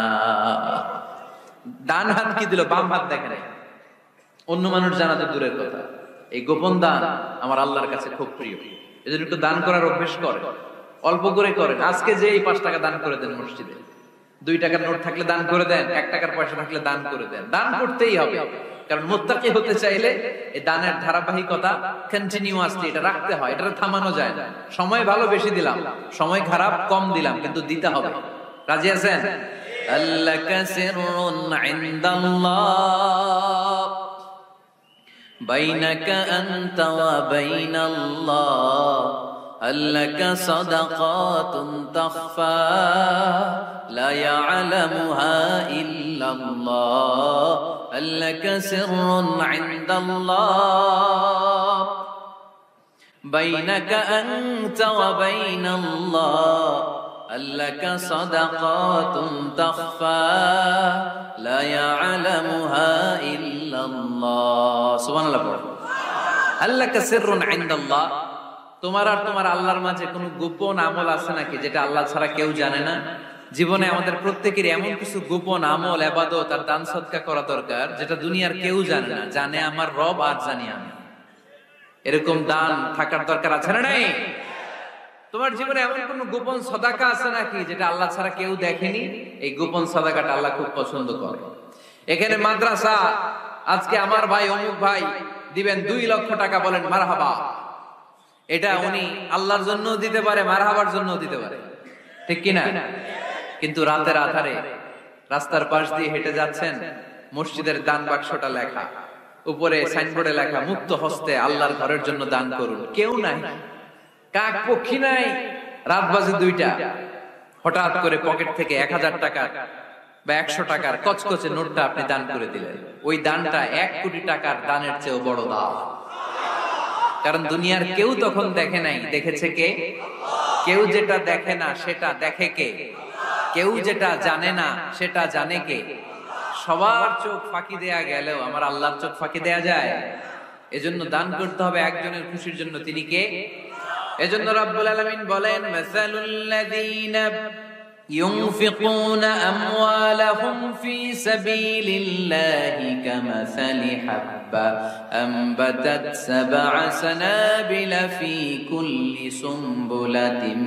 ডান হাত কি দিল, বাম হাত দেখে না। অন্য মানুষ জানা তো দূরের কথা, এই গোপন দান আমার আল্লাহর কাছে খুব প্রিয়। এজন্য একটু দান করার অভ্যেস করেন, অল্প করে করেন। আজকে যে এই 5 টাকা দান করে দেন মসজিদে, 2 টাকার নোট থাকলে দান করে দেন, 1 টাকার পয়সা থাকলে দান করে দেন। দান করতেই হবে, কারণ মুত্তাকি হতে চাইলে এই দানের ধারাবাহিকতা কন্টিনিউয়াসলি এটা রাখতে হয়, এটা থামানো যায় না। সময় ভালো বেশি দিলাম, সময় খারাপ কম দিলাম, কিন্তু দিতে হবে। রাজি আছেন? আল্লাকা সিররুন ইনদাল্লাহ বাইনাকা আনতা ওয়া বাইনাল্লাহ আল্লাকা সাদাকাতুন তাখফা লা ইয়ালামুহা ইল্লাল্লাহ আল্লাকা সিররুন ইনদাল্লাহ বাইনাকা আনতা ওয়া বাইনাল্লাহ আল্লাকা সাদাকাতুন তাখফা লা ইয়ালামুহা ইল্লাল্লাহ সুবহানাল্লাহ। আল্লাকা সিররুন ইনদাল্লাহ, তোমার আর তোমার আল্লাহর মাঝে কোনো গোপন আমল আছে নাকি যেটা আল্লাহ ছাড়া কেউ জানে না? জীবনে আমাদের প্রত্যেকের এমন কিছু গোপন আমল, ইবাদত আর দান সদকা করা দরকার যেটা দুনিয়ার কেউ জানে না, জানে আমার রব আর জানি আমি। এরকম দান থাকার দরকার আছে না নাই? তোমার জীবনে এমন কোন গোপন সদাকা আছে নাকি যেটা আল্লাহ ছাড়া কেউ দেখেনি? এই গোপন সদাকাটা আল্লাহ খুব পছন্দ করে। এখানে মাদ্রাসা, আজকে আমার ভাই অমুক ভাই দিবেন 2 লক্ষ টাকা, বলেন মারহাবা। এটা উনি আল্লাহর জন্য দিতে পারে, মারহাবার জন্য দিতে পারে, ঠিক কিনা? কিন্তু রাতের আধারে রাস্তার পাশ দিয়ে হেঁটে যাচ্ছেন, মসজিদের দান বাক্সটা লেখা, উপরে সাইনবোর্ডে লেখা মুক্ত হস্তে আল্লাহর ঘরের জন্য দান করুন। কেউ নাই, কাক পক্ষী নাই, রাত বাজে 2টা, হঠাৎ করে পকেট থেকে 1000 টাকা বা 100 টাকার কচকচে নোটটা আপনি দান করে দিলেন। ওই দানটা 1 কোটি টাকার দানের চেয়েও বড় দান। কারণ দুনিয়ার কেউ তখন দেখে নাই, দেখেছে কে? কেউ যেটা দেখে না সেটা দেখে কে? কেউ যেটা জানে না সেটা জানে কে? সবার চোখ ফাঁকি দেয়া গেলেও আমার আল্লাহর চোখ ফাঁকি দেয়া যায়? এজন্য দান করতে হবে একজনের খুশির জন্য, তিনি কে? এজন্য রাব্বুল আলামিন বলেন, মাসালুল লাযীনা ইউনফিকুনা আমওয়ালাহুম ফি সাবিলিল্লাহি কামাসালি হাব্বা আমবাতাত সাবআ সানাবিলা ফি কুল্লি সুমবুলাতিন